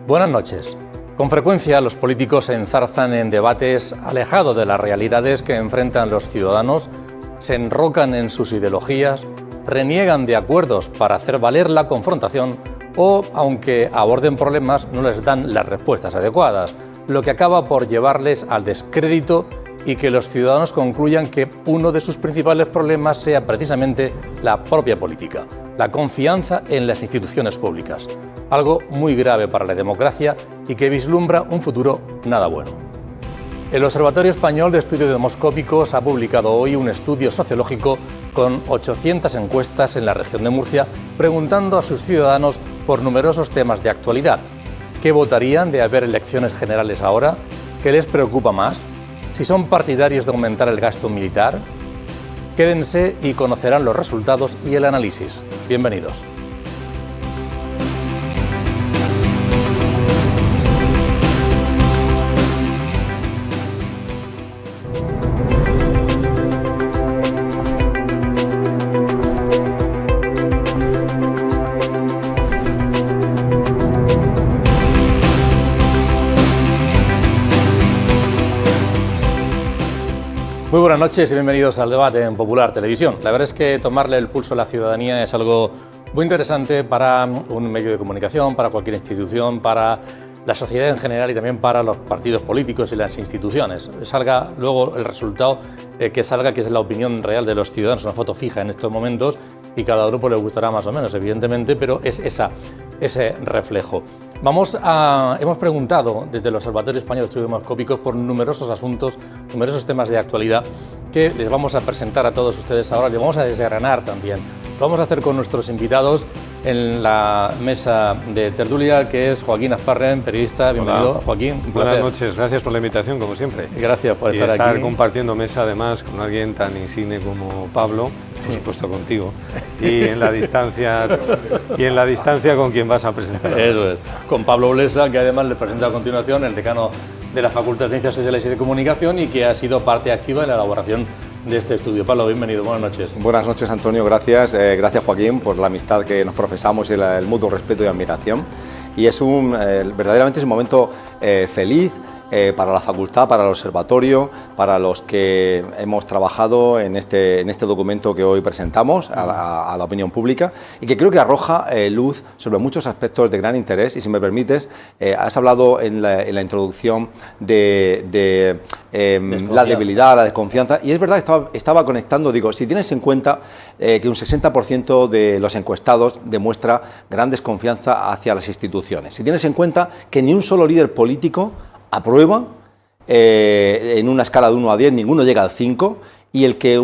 Buenas noches. Con frecuencia los políticos se enzarzan en debates alejados de las realidades que enfrentan los ciudadanos, se enrocan en sus ideologías, reniegan de acuerdos para hacer valer la confrontación o, aunque aborden problemas, no les dan las respuestas adecuadas, lo que acaba por llevarles al descrédito y que los ciudadanos concluyan que uno de sus principales problemas sea precisamente la propia política, la confianza en las instituciones públicas, algo muy grave para la democracia y que vislumbra un futuro nada bueno. El Observatorio Español de Estudios Demoscópicos ha publicado hoy un estudio sociológico con 800 encuestas en la región de Murcia, preguntando a sus ciudadanos por numerosos temas de actualidad. ¿Qué votarían de haber elecciones generales ahora? ¿Qué les preocupa más? Si son partidarios de aumentar el gasto militar. Quédense y conocerán los resultados y el análisis. Bienvenidos. Muy buenas noches y bienvenidos al debate en Popular Televisión. La verdad es que tomarle el pulso a la ciudadanía es algo muy interesante para un medio de comunicación, para cualquier institución, para la sociedad en general y también para los partidos políticos y las instituciones. Salga luego el resultado que salga, que es la opinión real de los ciudadanos, una foto fija en estos momentos y cada grupo le gustará más o menos, evidentemente, pero es ese reflejo. Hemos preguntado desde el Observatorio Español de Estudios Demoscópicos por numerosos asuntos, numerosos temas de actualidad que les vamos a presentar a todos ustedes ahora, les vamos a desgranar también. Lo vamos a hacer con nuestros invitados en la mesa de tertulia, que es Joaquín Asparren, periodista. Bienvenido. Hola. Joaquín, un placer. Buenas noches, gracias por la invitación, como siempre. Gracias por estar aquí. Y estar compartiendo mesa, además, con alguien tan insigne como Pablo, por supuesto contigo, y en la distancia con quien vas a presentar. Eso es, con Pablo Blesa, que además le presento a continuación, el decano de la Facultad de Ciencias Sociales y de Comunicación y que ha sido parte activa en la elaboración de este estudio. Pablo, bienvenido, buenas noches. Buenas noches, Antonio, gracias. Gracias, Joaquín, por la amistad que nos profesamos y el mutuo respeto y admiración. Y es verdaderamente es un momento feliz para la facultad, para el observatorio, para los que hemos trabajado en este documento que hoy presentamos a la opinión pública y que creo que arroja luz sobre muchos aspectos de gran interés. Y si me permites, has hablado en la introducción de la debilidad, la desconfianza, y es verdad, estaba conectando, digo, si tienes en cuenta que un 60% de los encuestados demuestra gran desconfianza hacia las instituciones, si tienes en cuenta que ni un solo líder político aprueba en una escala de 1 a 10, ninguno llega al 5, y el que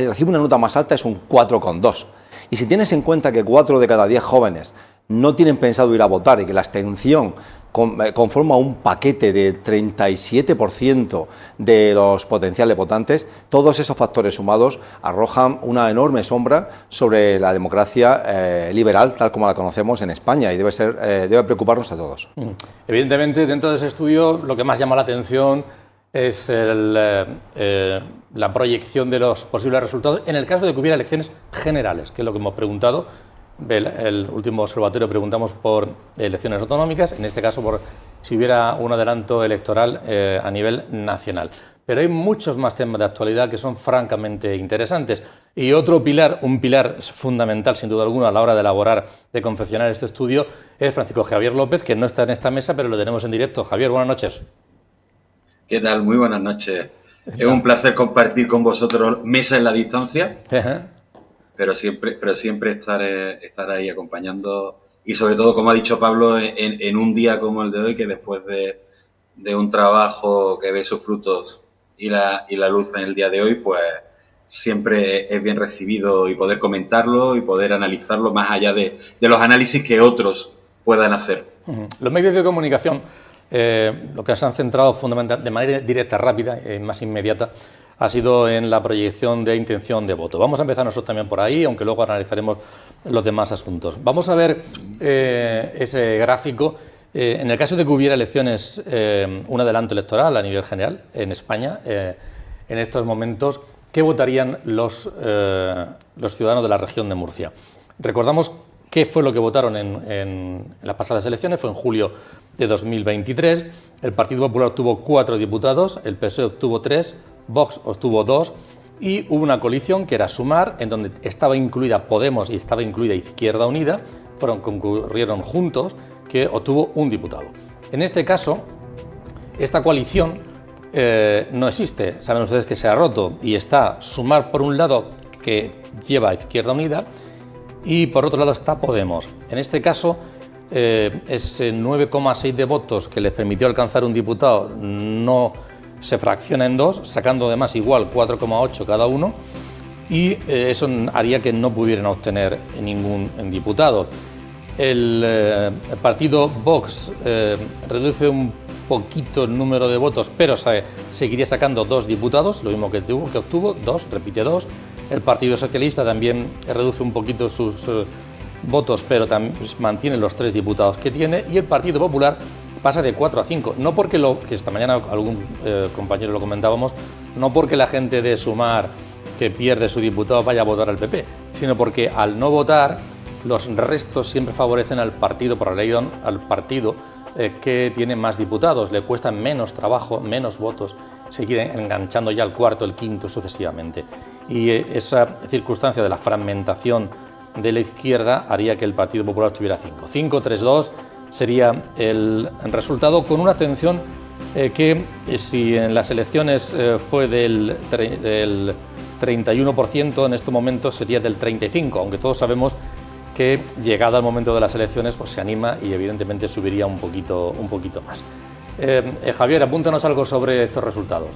recibe una nota más alta es un 4,2. Y si tienes en cuenta que 4 de cada 10 jóvenes no tienen pensado ir a votar y que la abstención conforma un paquete del 37% de los potenciales votantes, todos esos factores sumados arrojan una enorme sombra sobre la democracia liberal tal como la conocemos en España y debe preocuparnos a todos. Evidentemente, dentro de ese estudio lo que más llama la atención es la proyección de los posibles resultados en el caso de que hubiera elecciones generales, que es lo que hemos preguntado. El último observatorio preguntamos por elecciones autonómicas, en este caso por si hubiera un adelanto electoral a nivel nacional. Pero hay muchos más temas de actualidad que son francamente interesantes. Y un pilar fundamental, sin duda alguna, a la hora de elaborar, de confeccionar este estudio, es Francisco Javier López, que no está en esta mesa, pero lo tenemos en directo. Javier, buenas noches. ¿Qué tal? Muy buenas noches. Es un placer compartir con vosotros mesa en la distancia. Pero siempre estar ahí acompañando y sobre todo, como ha dicho Pablo, en un día como el de hoy, que después de un trabajo que ve sus frutos y la luz en el día de hoy, pues siempre es bien recibido y poder comentarlo y poder analizarlo más allá de los análisis que otros puedan hacer. Los medios de comunicación, lo que se han centrado fundamentalmente de manera directa, rápida y más inmediata, ha sido en la proyección de intención de voto. Vamos a empezar nosotros también por ahí, aunque luego analizaremos los demás asuntos. Vamos a ver ese gráfico. En el caso de que hubiera elecciones, un adelanto electoral a nivel general en España, en estos momentos, ¿qué votarían los ciudadanos de la región de Murcia? Recordamos ¿Qué fue lo que votaron en las pasadas elecciones? Fue en julio de 2023. El Partido Popular obtuvo 4 diputados, el PSOE obtuvo 3, Vox obtuvo 2 y hubo una coalición que era Sumar, en donde estaba incluida Podemos y estaba incluida Izquierda Unida, concurrieron juntos, que obtuvo un diputado. En este caso, esta coalición no existe, saben ustedes que se ha roto, y está Sumar por un lado, que lleva a Izquierda Unida, y por otro lado está Podemos. En este caso, ese 9,6 de votos que les permitió alcanzar un diputado no se fracciona en 2, sacando además igual 4,8 cada uno, y eso haría que no pudieran obtener ningún diputado. El partido Vox reduce un poquito el número de votos, pero seguiría sacando 2 diputados, lo mismo que obtuvo, 2, repite 2. El Partido Socialista también reduce un poquito sus votos, pero también mantiene los 3 diputados que tiene, y el Partido Popular pasa de 4 a 5, no porque que esta mañana algún compañero lo comentábamos, no porque la gente de Sumar que pierde su diputado vaya a votar al PP, sino porque al no votar los restos siempre favorecen al partido, por la ley, al partido que tiene más diputados, le cuesta menos trabajo, menos votos, seguir enganchando ya el cuarto, el quinto sucesivamente. Y esa circunstancia de la fragmentación de la izquierda haría que el Partido Popular tuviera 5. 5-3-2 sería el resultado, con una abstención que si en las elecciones fue del 31%, en estos momentos sería del 35%, aunque todos sabemos que llegado al momento de las elecciones pues se anima y evidentemente subiría un poquito más. Javier, apúntanos algo sobre estos resultados.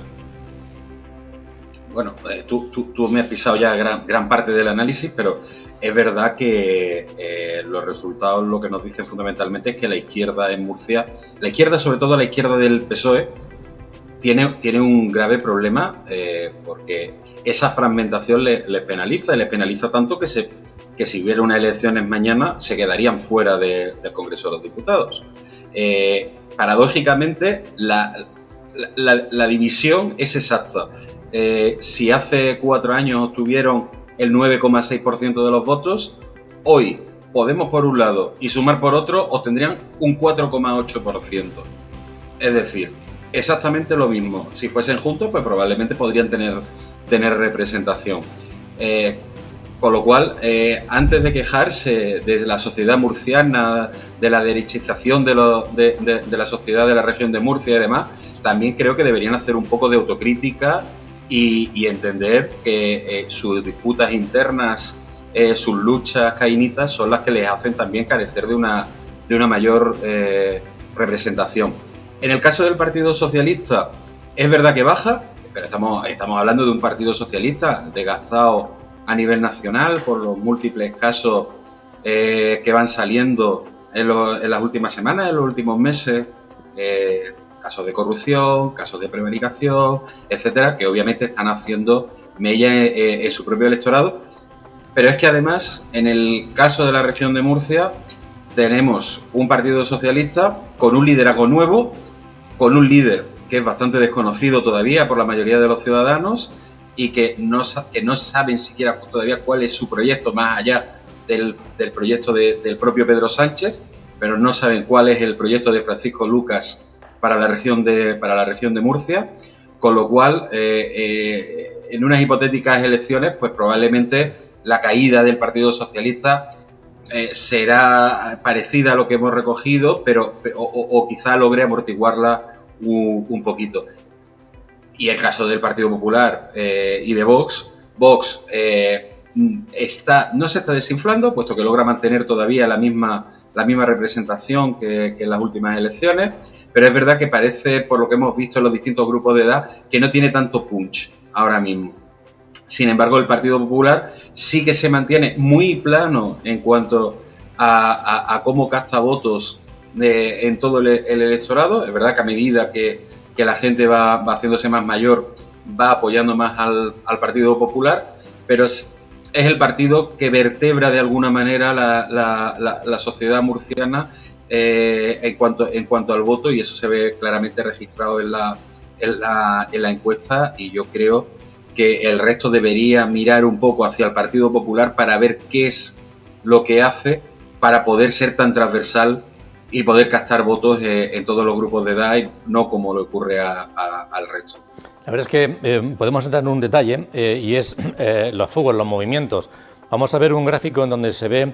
Bueno, tú me has pisado ya gran parte del análisis, pero es verdad que los resultados lo que nos dicen fundamentalmente es que la izquierda en Murcia, la izquierda, sobre todo la izquierda del PSOE, tiene un grave problema porque esa fragmentación les penaliza tanto que si hubiera unas elecciones mañana se quedarían fuera del Congreso de los Diputados. Paradójicamente, la división es exacta. Si hace 4 años tuvieron el 9,6% de los votos, hoy Podemos por un lado y Sumar por otro obtendrían un 4,8%. Es decir, exactamente lo mismo. Si fuesen juntos, pues probablemente podrían tener representación. Con lo cual, antes de quejarse de la sociedad murciana, de la derechización de la sociedad de la región de Murcia y demás, también creo que deberían hacer un poco de autocrítica y entender que sus disputas internas, sus luchas caínitas son las que les hacen también carecer de una mayor representación. En el caso del Partido Socialista, es verdad que baja, pero estamos hablando de un Partido Socialista desgastado a nivel nacional por los múltiples casos que van saliendo en las últimas semanas, en los últimos meses, casos de corrupción, casos de prevaricación, etcétera, que obviamente están haciendo mella en su propio electorado. Pero es que además, en el caso de la región de Murcia, tenemos un Partido Socialista con un liderazgo nuevo, con un líder que es bastante desconocido todavía por la mayoría de los ciudadanos y que no saben siquiera todavía cuál es su proyecto, más allá del proyecto del propio Pedro Sánchez, pero no saben cuál es el proyecto de Francisco Lucas para la región de Murcia, con lo cual en unas hipotéticas elecciones pues probablemente la caída del Partido Socialista será parecida a lo que hemos recogido, o quizá logre amortiguarla un poquito. Y el caso del Partido Popular y de Vox no se está desinflando, puesto que logra mantener todavía la misma representación que en las últimas elecciones, pero es verdad que parece, por lo que hemos visto en los distintos grupos de edad, que no tiene tanto punch ahora mismo. Sin embargo, el Partido Popular sí que se mantiene muy plano en cuanto a cómo capta votos en todo el electorado. Es verdad que a medida que la gente va haciéndose más mayor, va apoyando más al Partido Popular, pero es el partido que vertebra de alguna manera la sociedad murciana en cuanto al voto, y eso se ve claramente registrado en la encuesta, y yo creo que el resto debería mirar un poco hacia el Partido Popular para ver qué es lo que hace para poder ser tan transversal y poder captar votos en todos los grupos de edad y no como le ocurre al resto. La verdad es que podemos entrar en un detalle y es los fuegos, los movimientos. Vamos a ver un gráfico en donde se ve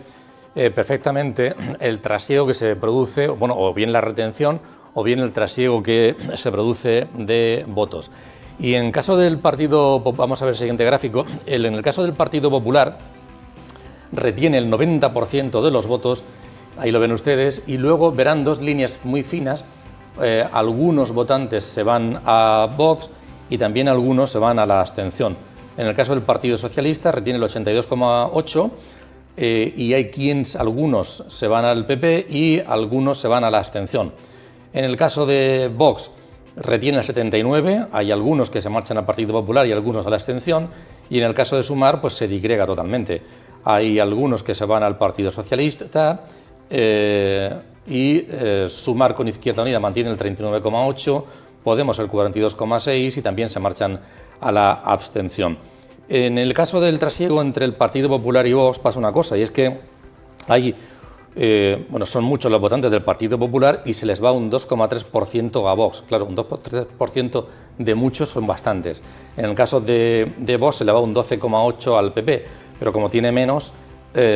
perfectamente el trasiego que se produce, bueno, o bien la retención o bien el trasiego que se produce de votos. Y en caso del partido, vamos a ver el siguiente gráfico, en el caso del Partido Popular retiene el 90% de los votos, ahí lo ven ustedes, y luego verán dos líneas muy finas, algunos votantes se van a Vox y también algunos se van a la abstención. En el caso del Partido Socialista retiene el 82,8% y hay algunos se van al PP y algunos se van a la abstención. En el caso de Vox retiene el 79%, hay algunos que se marchan al Partido Popular y algunos a la abstención, y en el caso de Sumar pues se disgrega totalmente. Hay algunos que se van al Partido Socialista y Sumar con Izquierda Unida mantiene el 39,8%, Podemos el 42,6% y también se marchan a la abstención. En el caso del trasiego entre el Partido Popular y Vox pasa una cosa, y es que hay, son muchos los votantes del Partido Popular y se les va un 2,3% a Vox. Claro, un 2,3% de muchos son bastantes. En el caso de Vox se le va un 12,8% al PP, pero como tiene menos,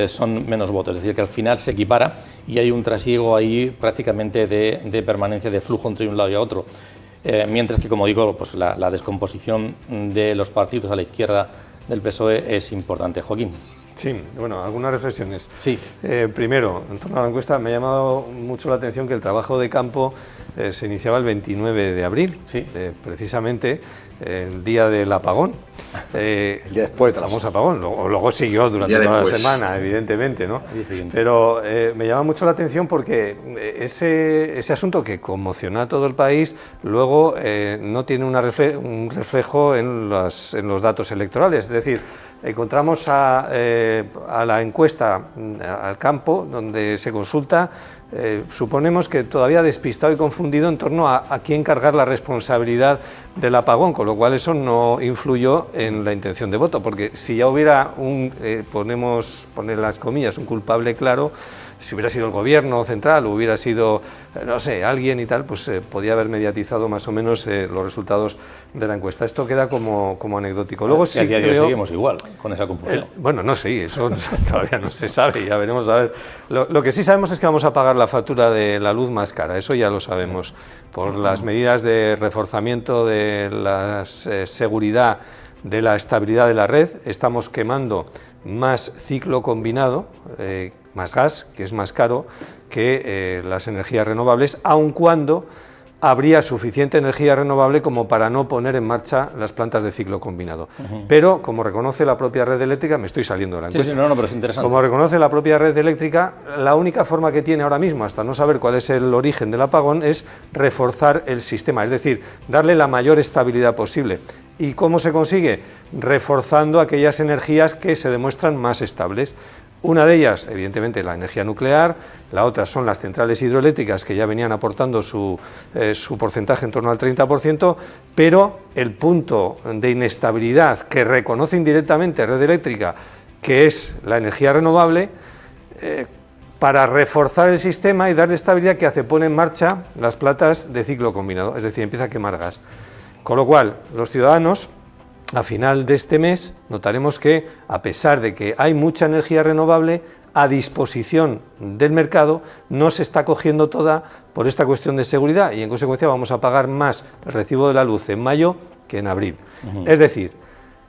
son menos votos. Es decir, que al final se equipara y hay un trasiego ahí prácticamente de permanencia de flujo entre un lado y a otro. Mientras que, como digo, pues la descomposición de los partidos a la izquierda del PSOE es importante. Joaquín. Sí, bueno, algunas reflexiones. Sí. Primero, en torno a la encuesta, me ha llamado mucho la atención que el trabajo de campo se iniciaba el 29 de abril, sí. Precisamente el día del apagón. El día después del famoso apagón. Luego siguió durante toda la semana, evidentemente, ¿no? Pero me llama mucho la atención porque ese asunto que conmocionó a todo el país luego no tiene un reflejo en los datos electorales. Es decir, encontramos a la encuesta al campo, donde se consulta, suponemos que todavía despistado y confundido en torno a quién cargar la responsabilidad del apagón, con lo cual eso no influyó en la intención de voto, porque si ya hubiera poner las comillas, un culpable claro, si hubiera sido el gobierno central o hubiera sido, no sé, alguien y tal, pues podía haber mediatizado más o menos los resultados de la encuesta. Esto queda como anecdótico. Luego sí, a día de hoy seguimos igual, con esa confusión. Bueno, no sé, eso todavía no se sabe, ya veremos a ver. Lo que sí sabemos es que vamos a pagar la factura de la luz más cara, eso ya lo sabemos, por las medidas de reforzamiento de la seguridad, de la estabilidad de la red. Estamos quemando más ciclo combinado, más gas, que es más caro que las energías renovables, aun cuando habría suficiente energía renovable como para no poner en marcha las plantas de ciclo combinado. Pero, como reconoce la propia red eléctrica, me estoy saliendo de la encuesta, no, pero es interesante. Como reconoce la propia red eléctrica, la única forma que tiene ahora mismo, hasta no saber cuál es el origen del apagón, es reforzar el sistema, es decir, darle la mayor estabilidad posible. ¿Y cómo se consigue? Reforzando aquellas energías que se demuestran más estables. Una de ellas, evidentemente, la energía nuclear, la otra son las centrales hidroeléctricas, que ya venían aportando su porcentaje en torno al 30%, pero el punto de inestabilidad que reconoce indirectamente Red Eléctrica, que es la energía renovable, para reforzar el sistema y darle estabilidad, que hace, pone en marcha las plantas de ciclo combinado, es decir, empieza a quemar gas. Con lo cual, los ciudadanos, a final de este mes, notaremos que, a pesar de que hay mucha energía renovable a disposición del mercado, no se está cogiendo toda por esta cuestión de seguridad y, en consecuencia, vamos a pagar más el recibo de la luz en mayo que en abril. Es decir,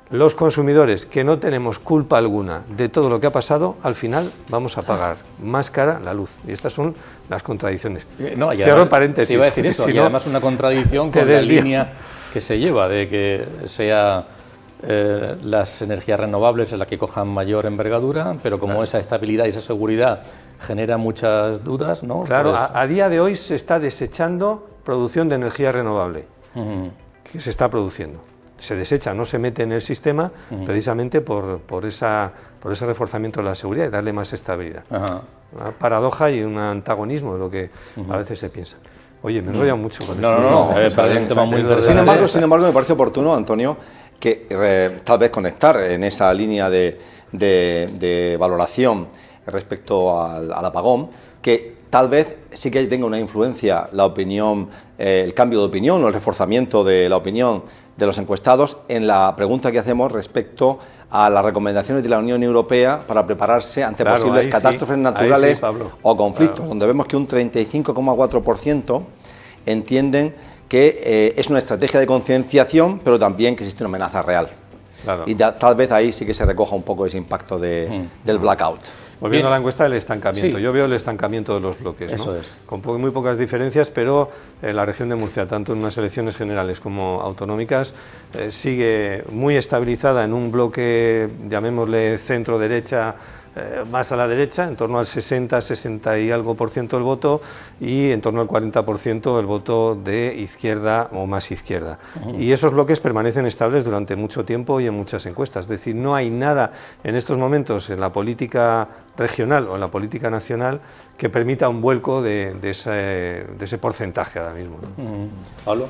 los consumidores que no tenemos culpa alguna de todo lo que ha pasado, al final vamos a pagar más cara la luz. Y estas son las contradicciones. Cierro paréntesis. Te iba a decir eso, y además una contradicción con la línea que se lleva de que sea las energías renovables en las que cojan mayor envergadura, pero como esa estabilidad y esa seguridad genera muchas dudas, ¿no? Claro, pues a día de hoy se está desechando producción de energía renovable, que se está produciendo. Se desecha, no se mete en el sistema, precisamente por ese reforzamiento de la seguridad y darle más estabilidad. Una paradoja y un antagonismo de lo que a veces se piensa. Oye, me enrollo mucho con esto. No, es un tema muy interesante. Sin embargo, me parece oportuno, Antonio, que tal vez conectar en esa línea de valoración respecto al apagón, que tal vez sí que tenga una influencia la opinión, el cambio de opinión o el reforzamiento de la opinión de los encuestados en la pregunta que hacemos respecto a las recomendaciones de la Unión Europea para prepararse ante posibles catástrofes naturales o conflictos, donde vemos que un 35,4% entienden que es una estrategia de concienciación, pero también que existe una amenaza real. Y tal vez ahí sí que se recoja un poco ese impacto del blackout. Volviendo a la encuesta del estancamiento, yo veo el estancamiento de los bloques, Eso ¿no? es. Con muy pocas diferencias, pero la región de Murcia, tanto en unas elecciones generales como autonómicas, sigue muy estabilizada en un bloque, llamémosle centro-derecha, más a la derecha, en torno al 60 y algo por ciento del voto, y en torno al 40% el voto de izquierda o más izquierda. Y esos bloques permanecen estables durante mucho tiempo y en muchas encuestas. Es decir, no hay nada en estos momentos en la política regional o en la política nacional que permita un vuelco de ese porcentaje ahora mismo, ¿no? ¿Pablo?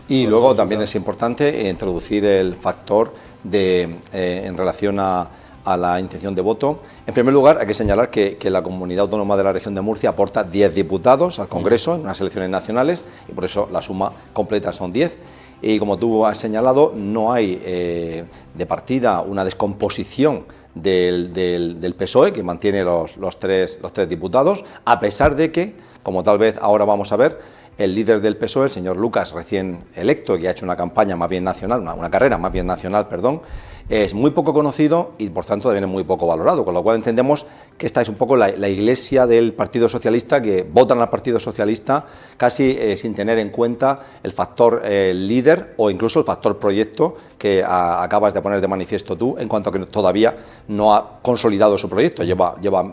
Y luego también es importante introducir el factor en relación a la intención de voto. En primer lugar, hay que señalar que la Comunidad Autónoma de la Región de Murcia aporta 10 diputados al Congreso en unas elecciones nacionales y por eso la suma completa son 10. Y como tú has señalado, no hay de partida una descomposición del PSOE, que mantiene los tres diputados, a pesar de que, como tal vez ahora vamos a ver, el líder del PSOE, el señor Lucas, recién electo, que ha hecho una campaña más bien nacional, una carrera más bien nacional, perdón, es muy poco conocido y por tanto también es muy poco valorado, con lo cual entendemos que esta es un poco la iglesia del Partido Socialista, que votan al Partido Socialista casi sin tener en cuenta el factor líder o incluso el factor proyecto que acabas de poner de manifiesto tú, en cuanto a que todavía no ha consolidado su proyecto, lleva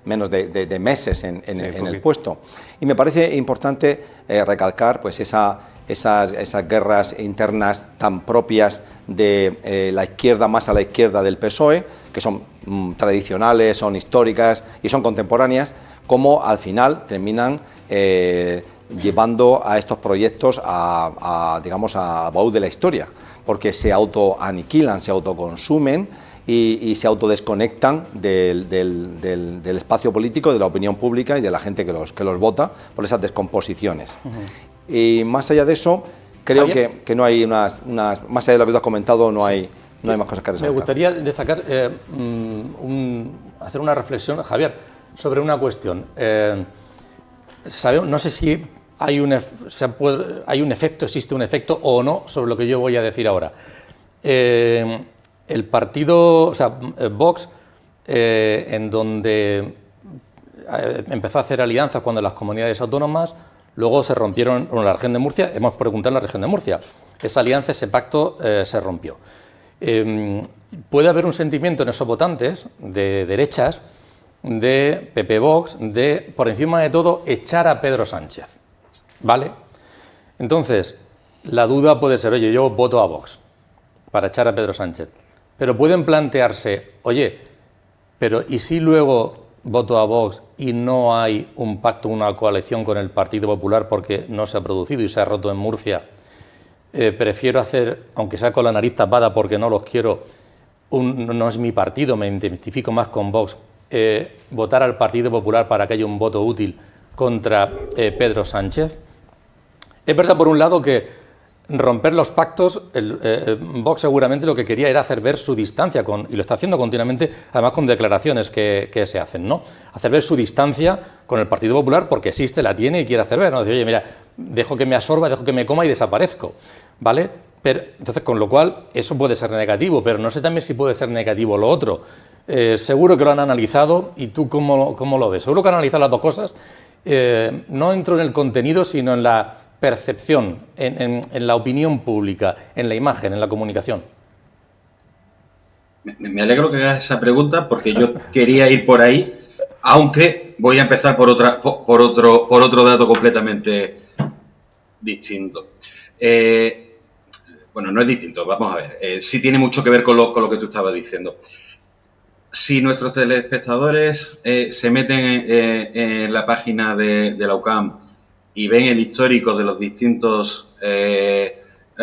menos de meses en el puesto. Y me parece importante recalcar pues esas guerras internas tan propias de la izquierda, más a la izquierda del PSOE, que son tradicionales, son históricas y son contemporáneas, como al final terminan llevando a estos proyectos digamos, a baúl de la historia, porque se autoaniquilan, se autoconsumen y se autodesconectan del espacio político, de la opinión pública y de la gente que los vota por esas descomposiciones. Y más allá de eso, creo que no hay más allá de lo que tú has comentado, no hay más cosas que resaltar. Me gustaría destacar, hacer una reflexión, Javier, sobre una cuestión. No sé si hay un efecto, existe un efecto o no sobre lo que yo voy a decir ahora. El partido, Vox, en donde empezó a hacer alianzas cuando las comunidades autónomas, luego se rompieron con la región de Murcia, hemos preguntado en la región de Murcia, esa alianza, ese pacto se rompió. Puede haber un sentimiento en esos votantes de derechas, de PP Vox, de, por encima de todo, echar a Pedro Sánchez, ¿vale? Entonces, la duda puede ser, oye, yo voto a Vox para echar a Pedro Sánchez, pero pueden plantearse, oye, pero ¿y si luego voto a Vox y no hay un pacto, una coalición con el Partido Popular porque no se ha producido y se ha roto en Murcia? Prefiero hacer, aunque sea con la nariz tapada porque no los quiero, no es mi partido, me identifico más con Vox, votar al Partido Popular para que haya un voto útil contra Pedro Sánchez. Es verdad, por un lado, que romper los pactos, Vox seguramente lo que quería era hacer ver su distancia, y lo está haciendo continuamente, además con declaraciones que se hacen, ¿no? Hacer ver su distancia con el Partido Popular porque existe, la tiene y quiere hacer ver, ¿no? Decir, oye, mira, dejo que me absorba, dejo que me coma y desaparezco, ¿vale? Pero, entonces, con lo cual, eso puede ser negativo, pero no sé también si puede ser negativo lo otro. Seguro que lo han analizado, y tú ¿cómo lo ves? Seguro que han analizado las dos cosas. No entro en el contenido, sino en la percepción, en la opinión pública, en la imagen, en la comunicación. Me alegro que hagas esa pregunta porque yo quería ir por ahí, aunque voy a empezar por otro dato completamente distinto. Bueno, no es distinto, vamos a ver. Sí tiene mucho que ver con lo que tú estabas diciendo. Si nuestros telespectadores se meten en la página de la UCAM y ven el histórico de los distintos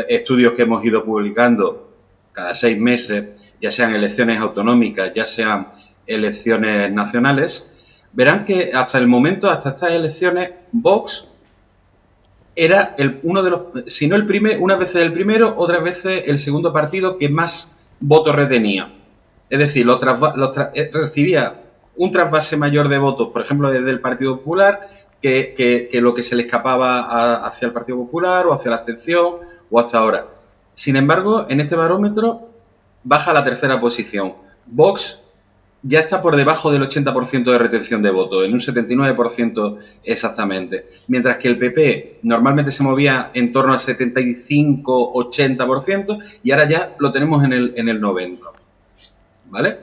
estudios que hemos ido publicando cada 6 meses, ya sean elecciones autonómicas, ya sean elecciones nacionales, verán que hasta el momento, hasta estas elecciones, Vox era uno de los, si no el primer, unas veces el primero, otras veces el segundo partido que más votos retenía. Es decir, recibía un trasvase mayor de votos, por ejemplo, desde el Partido Popular, que lo que se le escapaba hacia el Partido Popular o hacia la abstención o hasta ahora. Sin embargo, en este barómetro baja a la tercera posición. Vox ya está por debajo del 80% de retención de votos, en un 79% exactamente. Mientras que el PP normalmente se movía en torno al 75-80% y ahora ya lo tenemos en el 90%. ¿Vale?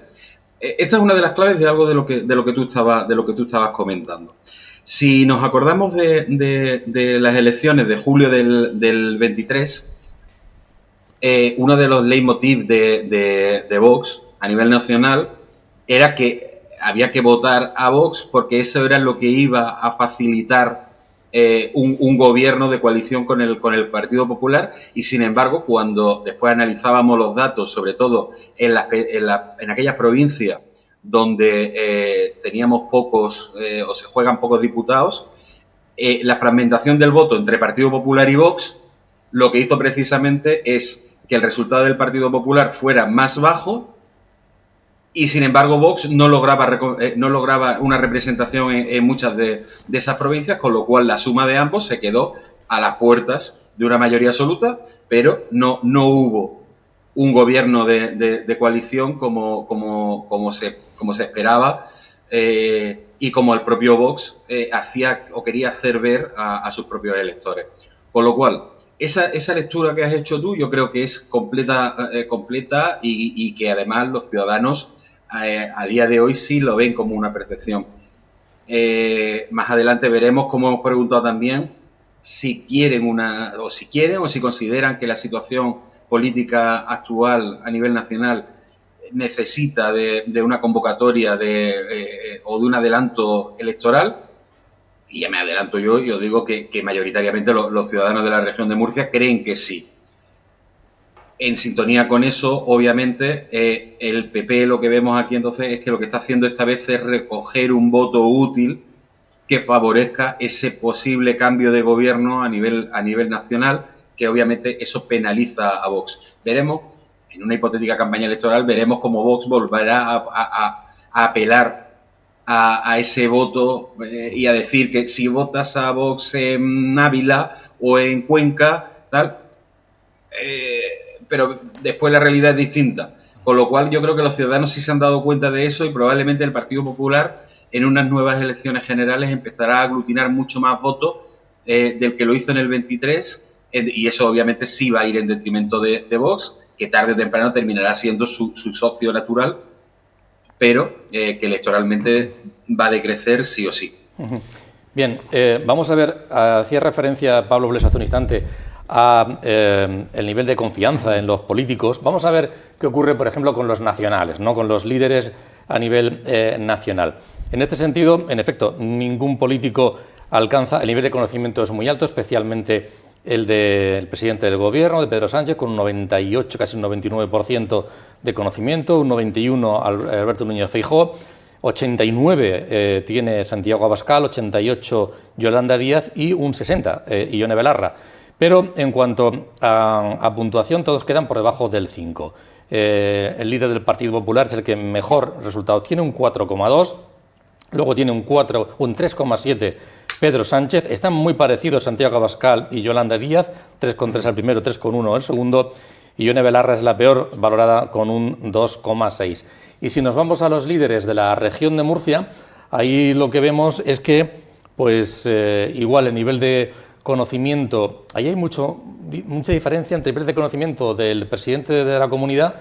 Esta es una de las claves de algo de lo que tú estabas comentando. Si nos acordamos de las elecciones de julio del 23, uno de los leitmotiv de Vox a nivel nacional era que había que votar a Vox porque eso era lo que iba a facilitar un gobierno de coalición con el Partido Popular, y sin embargo, cuando después analizábamos los datos, sobre todo en aquellas provincias donde teníamos pocos o se juegan pocos diputados, la fragmentación del voto entre Partido Popular y Vox lo que hizo precisamente es que el resultado del Partido Popular fuera más bajo, y sin embargo Vox no lograba una representación en muchas de esas provincias, con lo cual la suma de ambos se quedó a las puertas de una mayoría absoluta, pero no hubo un gobierno de coalición como se esperaba, y como el propio Vox hacía o quería hacer ver a sus propios electores. Con lo cual, esa lectura que has hecho tú yo creo que es completa y que además los ciudadanos a día de hoy sí lo ven como una percepción. Más adelante veremos, como hemos preguntado también, si quieren o si consideran que la situación política actual a nivel nacional necesita de una convocatoria o de un adelanto electoral. Y ya me adelanto yo y os digo que mayoritariamente los ciudadanos de la región de Murcia creen que sí. En sintonía con eso, obviamente, el PP lo que vemos aquí entonces es que lo que está haciendo esta vez es recoger un voto útil que favorezca ese posible cambio de gobierno a nivel nacional, que obviamente eso penaliza a Vox. Veremos, en una hipotética campaña electoral, veremos cómo Vox volverá a apelar a ese voto y a decir que si votas a Vox en Ávila o en Cuenca, tal, pero después la realidad es distinta. Con lo cual yo creo que los ciudadanos sí se han dado cuenta de eso, y probablemente el Partido Popular en unas nuevas elecciones generales empezará a aglutinar mucho más votos del que lo hizo en el 23, y eso obviamente sí va a ir en detrimento de Vox, que tarde o temprano terminará siendo su socio natural, pero que electoralmente va a decrecer sí o sí. Bien, vamos a ver, hacía referencia Pablo Bles hace un instante a el nivel de confianza en los políticos. Vamos a ver qué ocurre, por ejemplo, con los nacionales, ¿no? Con los líderes a nivel nacional. En este sentido, en efecto, ningún político alcanza, el nivel de conocimiento es muy alto, especialmente el del presidente del gobierno, de Pedro Sánchez, con un 98, casi un 99% de conocimiento, un 91 Alberto Núñez Feijóo, 89 tiene Santiago Abascal, 88 Yolanda Díaz y un 60 Ione Belarra. Pero en cuanto a puntuación, todos quedan por debajo del 5. El líder del Partido Popular es el que mejor resultado tiene, un 4,2. Luego tiene un 3,7 Pedro Sánchez. Están muy parecidos Santiago Abascal y Yolanda Díaz, 3,3 al primero, 3,1 el segundo. Y Ione Belarra es la peor, valorada con un 2,6. Y si nos vamos a los líderes de la región de Murcia, ahí lo que vemos es que, pues igual el nivel de conocimiento, ahí hay mucha diferencia entre el nivel de conocimiento del presidente de la comunidad,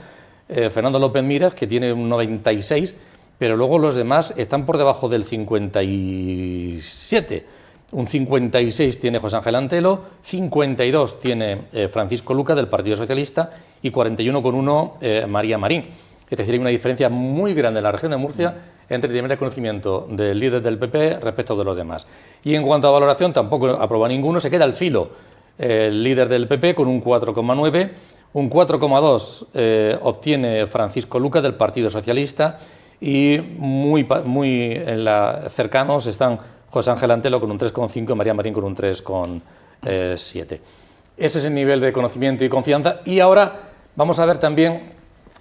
Fernando López Miras, que tiene un 96, pero luego los demás están por debajo del 57. Un 56 tiene José Ángel Antelo, 52 tiene Francisco Luca del Partido Socialista y 41,1 María Marín. Es decir, hay una diferencia muy grande en la región de Murcia entre el nivel de conocimiento del líder del PP respecto de los demás. Y en cuanto a valoración, tampoco aprueba ninguno, se queda al filo el líder del PP con un 4,9, un 4,2 obtiene Francisco Luca del Partido Socialista y muy cercanos están José Ángel Antelo con un 3,5 y María Marín con un 3,7. Ese es el nivel de conocimiento y confianza. Y ahora vamos a ver también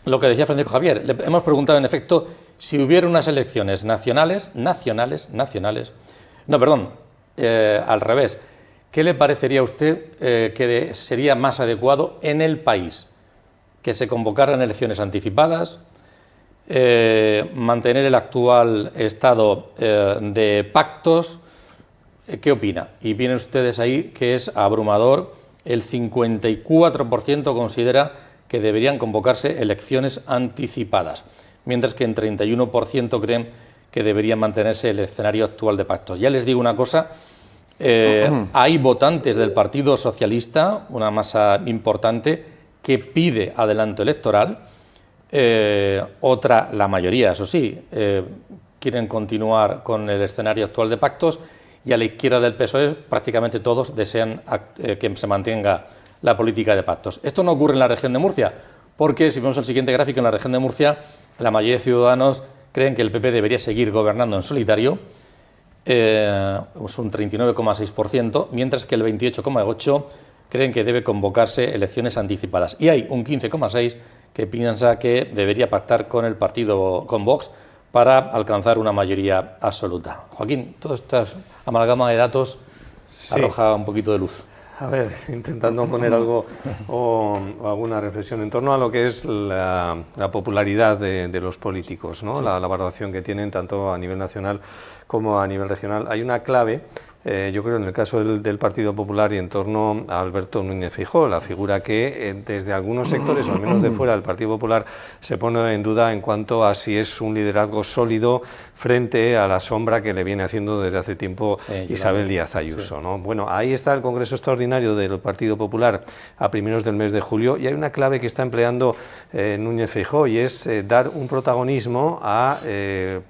lo que decía Francisco Javier. Le hemos preguntado, en efecto, si hubiera unas elecciones al revés. ¿Qué le parecería a usted que sería más adecuado en el país? ¿Que se convocaran elecciones anticipadas? ¿Mantener el actual estado de pactos? ¿Qué opina? Y vienen ustedes ahí que es abrumador. El 54% considera que deberían convocarse elecciones anticipadas, mientras que en 31% creen que debería mantenerse el escenario actual de pactos. Ya les digo una cosa, hay votantes del Partido Socialista, una masa importante, que pide adelanto electoral, otra, la mayoría, eso sí, quieren continuar con el escenario actual de pactos, y a la izquierda del PSOE prácticamente todos desean que se mantenga la política de pactos. Esto no ocurre en la región de Murcia, porque si vemos el siguiente gráfico, en la región de Murcia, la mayoría de ciudadanos creen que el PP debería seguir gobernando en solitario, es un 39,6%, mientras que el 28,8% creen que debe convocarse elecciones anticipadas. Y hay un 15,6% que piensa que debería pactar con el partido, con Vox, para alcanzar una mayoría absoluta. Joaquín, toda esta amalgama de datos arroja un poquito de luz. A ver, intentando poner algo o alguna reflexión en torno a lo que es la popularidad de los políticos, ¿no? Sí. La valoración que tienen tanto a nivel nacional como a nivel regional. Hay una clave, yo creo, en el caso del Partido Popular y en torno a Alberto Núñez Feijóo, la figura que desde algunos sectores, o al menos de fuera del Partido Popular, se pone en duda en cuanto a si es un liderazgo sólido frente a la sombra que le viene haciendo desde hace tiempo Isabel Díaz Ayuso, sí. ¿No? Bueno, ahí está el Congreso Extraordinario del Partido Popular a primeros del mes de julio, y hay una clave que está empleando Núñez Feijóo, y es dar un protagonismo a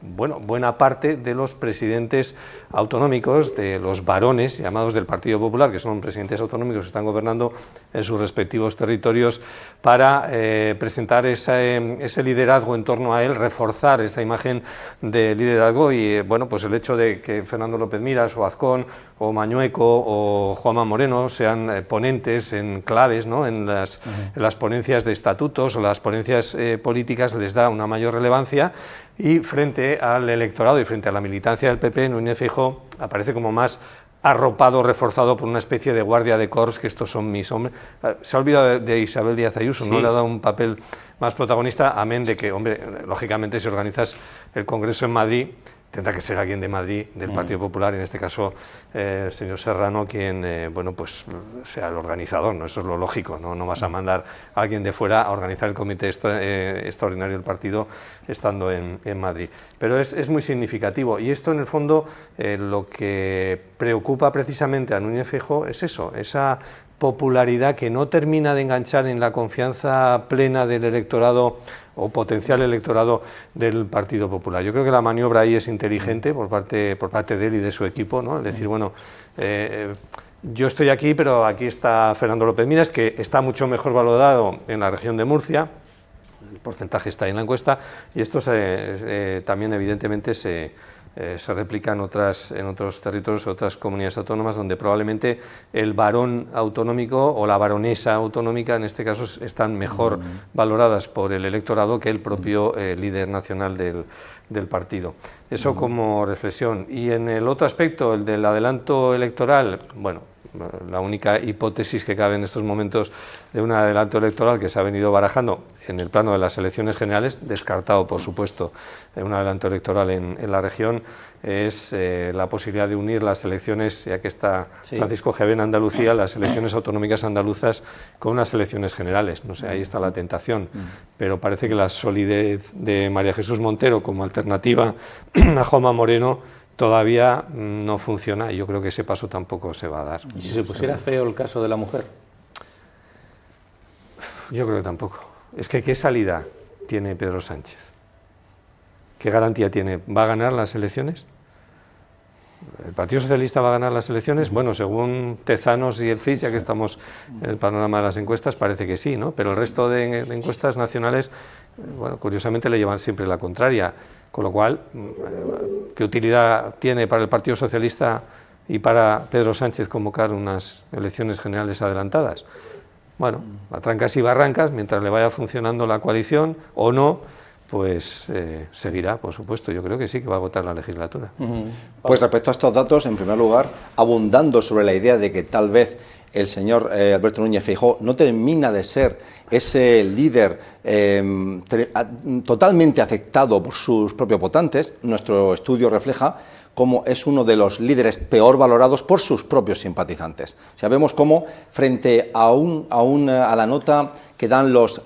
buena parte de los presidentes autonómicos, de los varones llamados del Partido Popular, que son presidentes autonómicos que están gobernando en sus respectivos territorios, para presentar ese liderazgo en torno a él, reforzar esta imagen de liderazgo. Y bueno, pues el hecho de que Fernando López Miras o Azcón o Mañueco o Juanma Moreno sean ponentes en claves, ¿no? en las ponencias de estatutos o las ponencias políticas, les da una mayor relevancia, y frente al electorado y frente a la militancia del PP, Núñez Feijóo aparece como más arropado, reforzado por una especie de guardia de corps, que estos son mis hombres. Se ha olvidado de Isabel Díaz Ayuso, sí. No le ha dado un papel más protagonista, amén de que, hombre, lógicamente si organizas el Congreso en Madrid, tendrá que ser alguien de Madrid, del Partido Popular, en este caso el señor Serrano, quien bueno, pues sea el organizador, ¿no? Eso es lo lógico, no vas a mandar a alguien de fuera a organizar el comité extraordinario del partido estando en Madrid. Pero es muy significativo, y esto en el fondo lo que preocupa precisamente a Núñez Feijóo es eso, esa popularidad que no termina de enganchar en la confianza plena del electorado o potencial electorado del Partido Popular. Yo creo que la maniobra ahí es inteligente por parte de él y de su equipo, ¿no? Es decir, bueno, yo estoy aquí, pero aquí está Fernando López Miras, que está mucho mejor valorado en la región de Murcia, el porcentaje está ahí en la encuesta, y esto también evidentemente se replica en otros territorios, otras comunidades autónomas, donde probablemente el varón autonómico o la baronesa autonómica, en este caso, están mejor valoradas por el electorado que el propio líder nacional del partido. Eso como reflexión. Y en el otro aspecto, el del adelanto electoral, bueno, la única hipótesis que cabe en estos momentos de un adelanto electoral que se ha venido barajando en el plano de las elecciones generales, descartado por supuesto un adelanto electoral en la región, es la posibilidad de unir las elecciones, ya que está Francisco Javier en Andalucía, las elecciones autonómicas andaluzas con unas elecciones generales. No sé, ahí está la tentación, pero parece que la solidez de María Jesús Montero como alternativa a Juanma Moreno todavía no funciona, y yo creo que ese paso tampoco se va a dar. ¿Y si se pusiera feo el caso de la mujer? Yo creo que tampoco. Es que ¿qué salida tiene Pedro Sánchez? ¿Qué garantía tiene? ¿Va a ganar las elecciones? ¿El Partido Socialista va a ganar las elecciones? Bueno, según Tezanos y el CIS, ya que estamos en el panorama de las encuestas, parece que sí, ¿no? Pero el resto de encuestas nacionales, bueno, curiosamente le llevan siempre la contraria. Con lo cual, ¿qué utilidad tiene para el Partido Socialista y para Pedro Sánchez convocar unas elecciones generales adelantadas? Bueno, a trancas y barrancas, mientras le vaya funcionando la coalición o no, pues seguirá, por supuesto. Yo creo que sí que va a votar la legislatura. Pues respecto a estos datos, en primer lugar, abundando sobre la idea de que tal vez el señor Alberto Núñez Feijóo no termina de ser ese líder totalmente aceptado por sus propios votantes, nuestro estudio refleja cómo es uno de los líderes peor valorados por sus propios simpatizantes. O sea, vemos cómo frente a la nota que dan los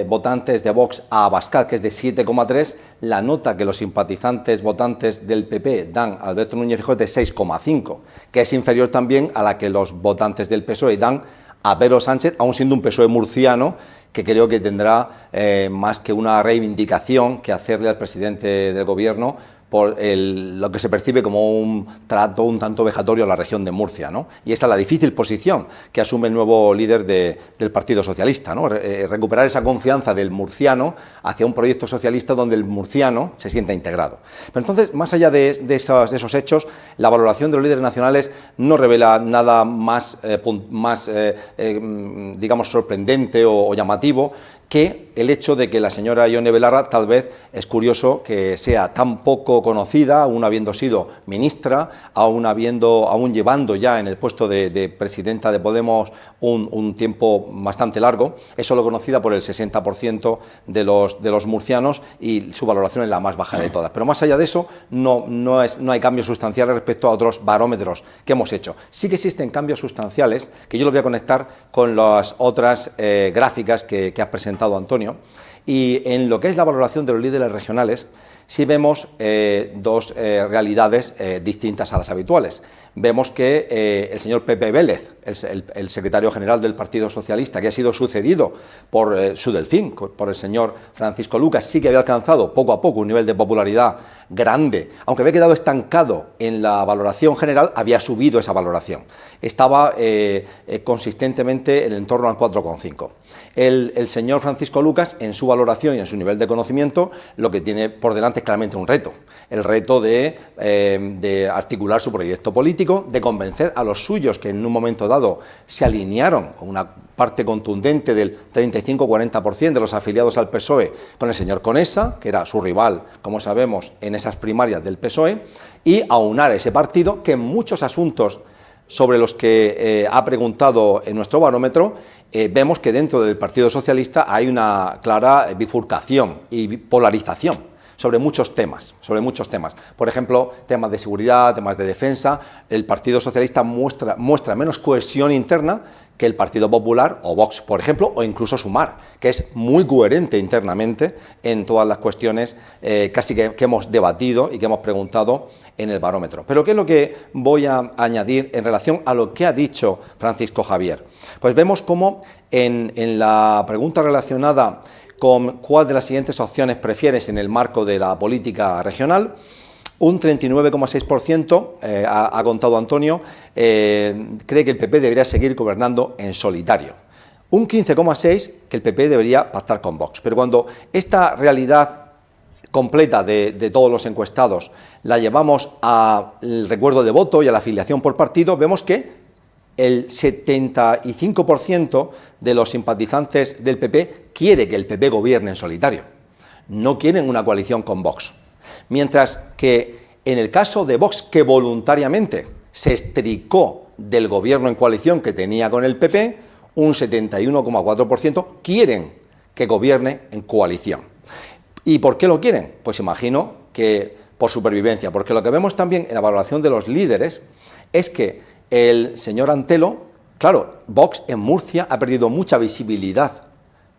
votantes de Vox a Abascal, que es de 7,3, la nota que los simpatizantes votantes del PP dan a Alberto Núñez Feijóo es de 6,5, que es inferior también a la que los votantes del PSOE dan a Pedro Sánchez, aún siendo un PSOE murciano, que creo que tendrá más que una reivindicación que hacerle al presidente del Gobierno por lo que se percibe como un trato un tanto vejatorio a la región de Murcia, ¿no? Y esta es la difícil posición que asume el nuevo líder del Partido Socialista, ¿no? Recuperar esa confianza del murciano hacia un proyecto socialista donde el murciano se sienta integrado. Pero entonces, más allá de esos hechos, la valoración de los líderes nacionales no revela nada más, digamos, sorprendente o llamativo que el hecho de que la señora Ione Belarra tal vez es curioso que sea tan poco conocida, aún habiendo sido ministra, aún llevando ya en el puesto de presidenta de Podemos un tiempo bastante largo, es solo conocida por el 60% de los murcianos y su valoración es la más baja de todas. Pero más allá de eso, no hay cambios sustanciales respecto a otros barómetros que hemos hecho. Sí que existen cambios sustanciales, que yo los voy a conectar con las otras gráficas que ha presentado Antonio, y en lo que es la valoración de los líderes regionales sí vemos dos realidades distintas a las habituales. Vemos que el señor Pepe Vélez, el secretario general del Partido Socialista, que ha sido sucedido por su delfín, por el señor Francisco Lucas, sí que había alcanzado poco a poco un nivel de popularidad grande, aunque había quedado estancado en la valoración general, había subido esa valoración. Estaba consistentemente en el entorno al 4,5. El señor Francisco Lucas, en su valoración y en su nivel de conocimiento, lo que tiene por delante es claramente un reto. El reto de articular su proyecto político, de convencer a los suyos que en un momento dado se alinearon a una parte contundente del 35-40% de los afiliados al PSOE con el señor Conesa, que era su rival, como sabemos, en esas primarias del PSOE, y aunar ese partido que en muchos asuntos sobre los que ha preguntado en nuestro barómetro, vemos que dentro del Partido Socialista hay una clara bifurcación y polarización sobre muchos temas. Por ejemplo, temas de seguridad, temas de defensa. El Partido Socialista muestra menos cohesión interna que el Partido Popular o Vox, por ejemplo, o incluso Sumar, que es muy coherente internamente en todas las cuestiones casi que hemos debatido y que hemos preguntado en el barómetro. Pero ¿qué es lo que voy a añadir en relación a lo que ha dicho Francisco Javier? Pues vemos cómo en la pregunta relacionada con cuál de las siguientes opciones prefieres en el marco de la política regional, un 39,6%, ha contado Antonio, cree que el PP debería seguir gobernando en solitario. Un 15,6% que el PP debería pactar con Vox. Pero cuando esta realidad completa de todos los encuestados la llevamos al recuerdo de voto y a la afiliación por partido, vemos que el 75% de los simpatizantes del PP quiere que el PP gobierne en solitario. No quieren una coalición con Vox. Mientras que en el caso de Vox, que voluntariamente se extricó del gobierno en coalición que tenía con el PP, un 71,4% quieren que gobierne en coalición. ¿Y por qué lo quieren? Pues imagino que por supervivencia, porque lo que vemos también en la valoración de los líderes es que el señor Antelo, claro, Vox en Murcia ha perdido mucha visibilidad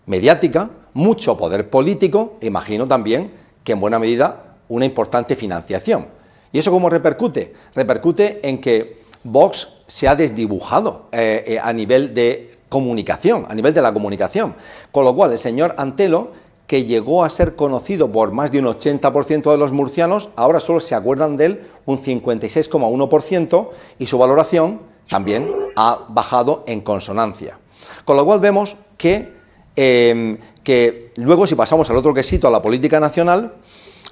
mediática, mucho poder político, e imagino también que en buena medida una importante financiación. ¿Y eso cómo repercute? Repercute en que Vox se ha desdibujado a nivel de comunicación, a nivel de la comunicación. Con lo cual, el señor Antelo, que llegó a ser conocido por más de un 80% de los murcianos, ahora solo se acuerdan de él un 56,1% y su valoración también ha bajado en consonancia. Con lo cual vemos que luego, si pasamos al otro quesito, a la política nacional,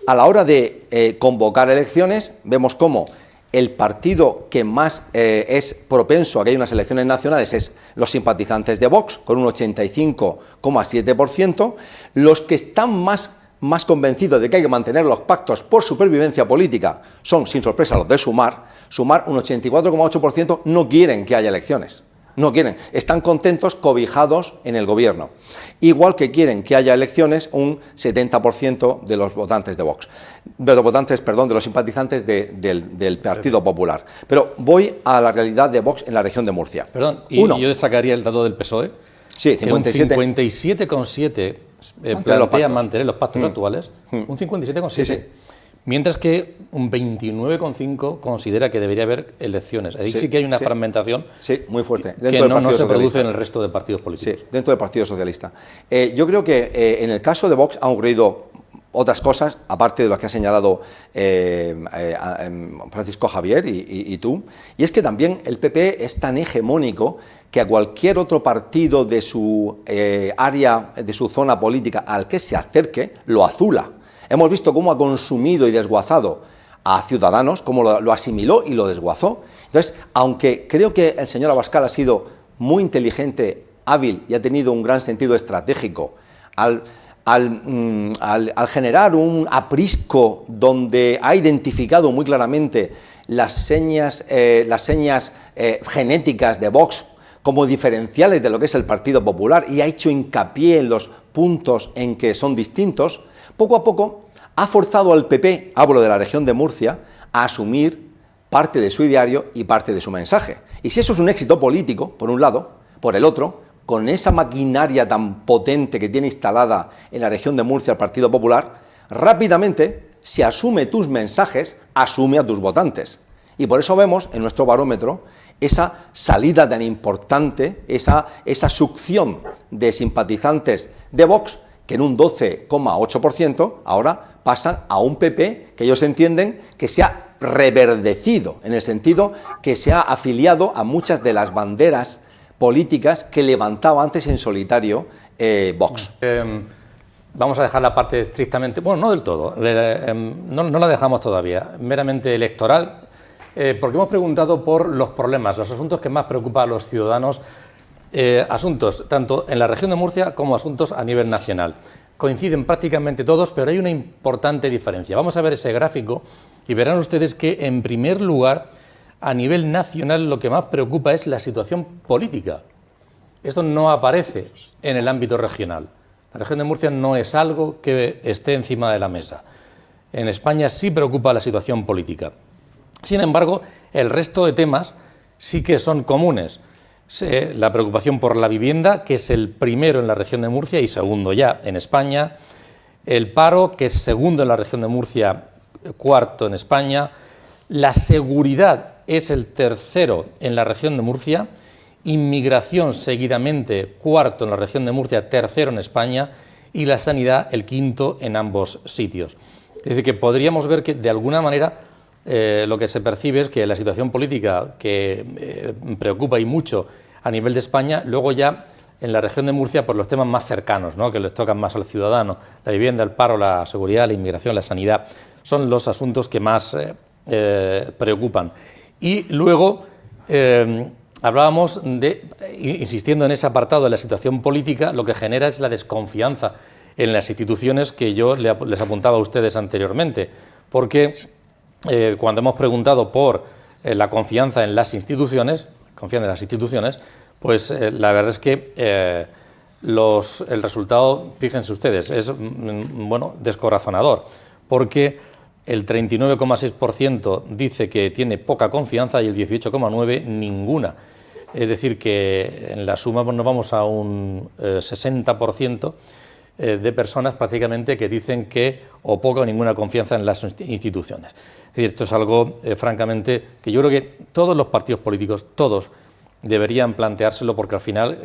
a la hora de convocar elecciones, vemos cómo el partido que más es propenso a que haya unas elecciones nacionales es los simpatizantes de Vox, con un 85,7%, los que están más convencidos de que hay que mantener los pactos por supervivencia política son, sin sorpresa, los de Sumar. Sumar, un 84,8%, no quieren que haya elecciones. No quieren, están contentos, cobijados en el gobierno. Igual que quieren que haya elecciones un 70% de los votantes de Vox, de los simpatizantes del Partido Popular. Pero voy a la realidad de Vox en la región de Murcia. Perdón, y yo destacaría el dato del PSOE, sí, 57. Un 57,7 plantea mantener los pactos actuales, un 57,7. Sí, sí. Mientras que un 29,5 considera que debería haber elecciones. Ahí sí que hay una fragmentación muy fuerte, que no se produce en el resto de partidos políticos. Sí, dentro del Partido Socialista. Yo creo que en el caso de Vox han ocurrido otras cosas, aparte de lo que ha señalado Francisco Javier y tú, y es que también el PP es tan hegemónico que a cualquier otro partido de su área, de su zona política al que se acerque, lo azula. Hemos visto cómo ha consumido y desguazado a Ciudadanos, cómo lo asimiló y lo desguazó. Entonces, aunque creo que el señor Abascal ha sido muy inteligente, hábil y ha tenido un gran sentido estratégico al generar un aprisco donde ha identificado muy claramente las señas genéticas de Vox como diferenciales de lo que es el Partido Popular y ha hecho hincapié en los puntos en que son distintos, poco a poco ha forzado al PP, hablo de la región de Murcia, a asumir parte de su ideario y parte de su mensaje. Y si eso es un éxito político, por un lado, por el otro, con esa maquinaria tan potente que tiene instalada en la región de Murcia el Partido Popular, rápidamente, si asume tus mensajes, asume a tus votantes. Y por eso vemos en nuestro barómetro esa salida tan importante, esa succión de simpatizantes de Vox, que en un 12,8% ahora pasan a un PP que ellos entienden que se ha reverdecido, en el sentido que se ha afiliado a muchas de las banderas políticas que levantaba antes en solitario Vox. Vamos a dejar la parte estrictamente, bueno, no del todo, no la dejamos todavía, meramente electoral, porque hemos preguntado por los problemas, los asuntos que más preocupan a los ciudadanos, asuntos tanto en la región de Murcia como asuntos a nivel nacional. Coinciden prácticamente todos, pero hay una importante diferencia. Vamos a ver ese gráfico y verán ustedes que, en primer lugar, a nivel nacional lo que más preocupa es la situación política. Esto no aparece en el ámbito regional. La región de Murcia no es algo que esté encima de la mesa. En España sí preocupa la situación política. Sin embargo, el resto de temas sí que son comunes. La preocupación por la vivienda, que es el primero en la región de Murcia y segundo ya en España. El paro, que es segundo en la región de Murcia, cuarto en España. La seguridad es el tercero en la región de Murcia. Inmigración, seguidamente, cuarto en la región de Murcia, tercero en España. Y la sanidad, el quinto en ambos sitios. Es decir, que podríamos ver que, de alguna manera, lo que se percibe es que la situación política que preocupa y mucho a nivel de España, luego ya en la región de Murcia por los temas más cercanos, ¿no?, que les tocan más al ciudadano, la vivienda, el paro, la seguridad, la inmigración, la sanidad, son los asuntos que más preocupan. Y luego hablábamos de, insistiendo en ese apartado de la situación política, lo que genera es la desconfianza en las instituciones que yo les apuntaba a ustedes anteriormente, porque cuando hemos preguntado por la confianza en las instituciones, pues la verdad es que el resultado, fíjense ustedes, es descorazonador, porque el 39,6% dice que tiene poca confianza y el 18,9% ninguna. Es decir, que en la suma nos vamos a un 60% de personas prácticamente que dicen que o poca o ninguna confianza en las instituciones. Es decir, esto es algo, francamente, que yo creo que todos los partidos políticos, todos, deberían planteárselo, porque al final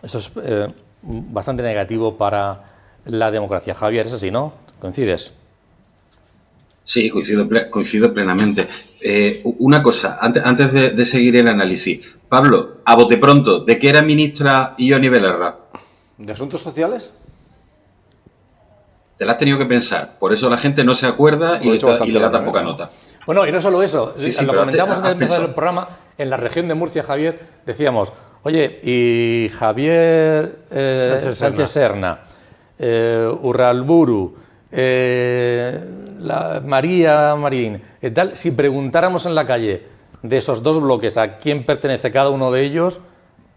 eso es bastante negativo para la democracia. Javier, es así, ¿no? ¿Coincides? Sí, coincido plenamente. Una cosa, antes de seguir el análisis. Pablo, a bote pronto, ¿de qué era ministra Ione Belarra? ¿De Asuntos Sociales? te la has tenido que pensar. Por eso la gente no se acuerda y le da tan poca nota. Bueno, y no solo eso, Sí, lo comentamos antes de empezar el programa, en la región de Murcia, Javier, decíamos, oye, y Javier Sánchez Serna, Urralburu, María Marín, tal, si preguntáramos en la calle de esos dos bloques a quién pertenece cada uno de ellos,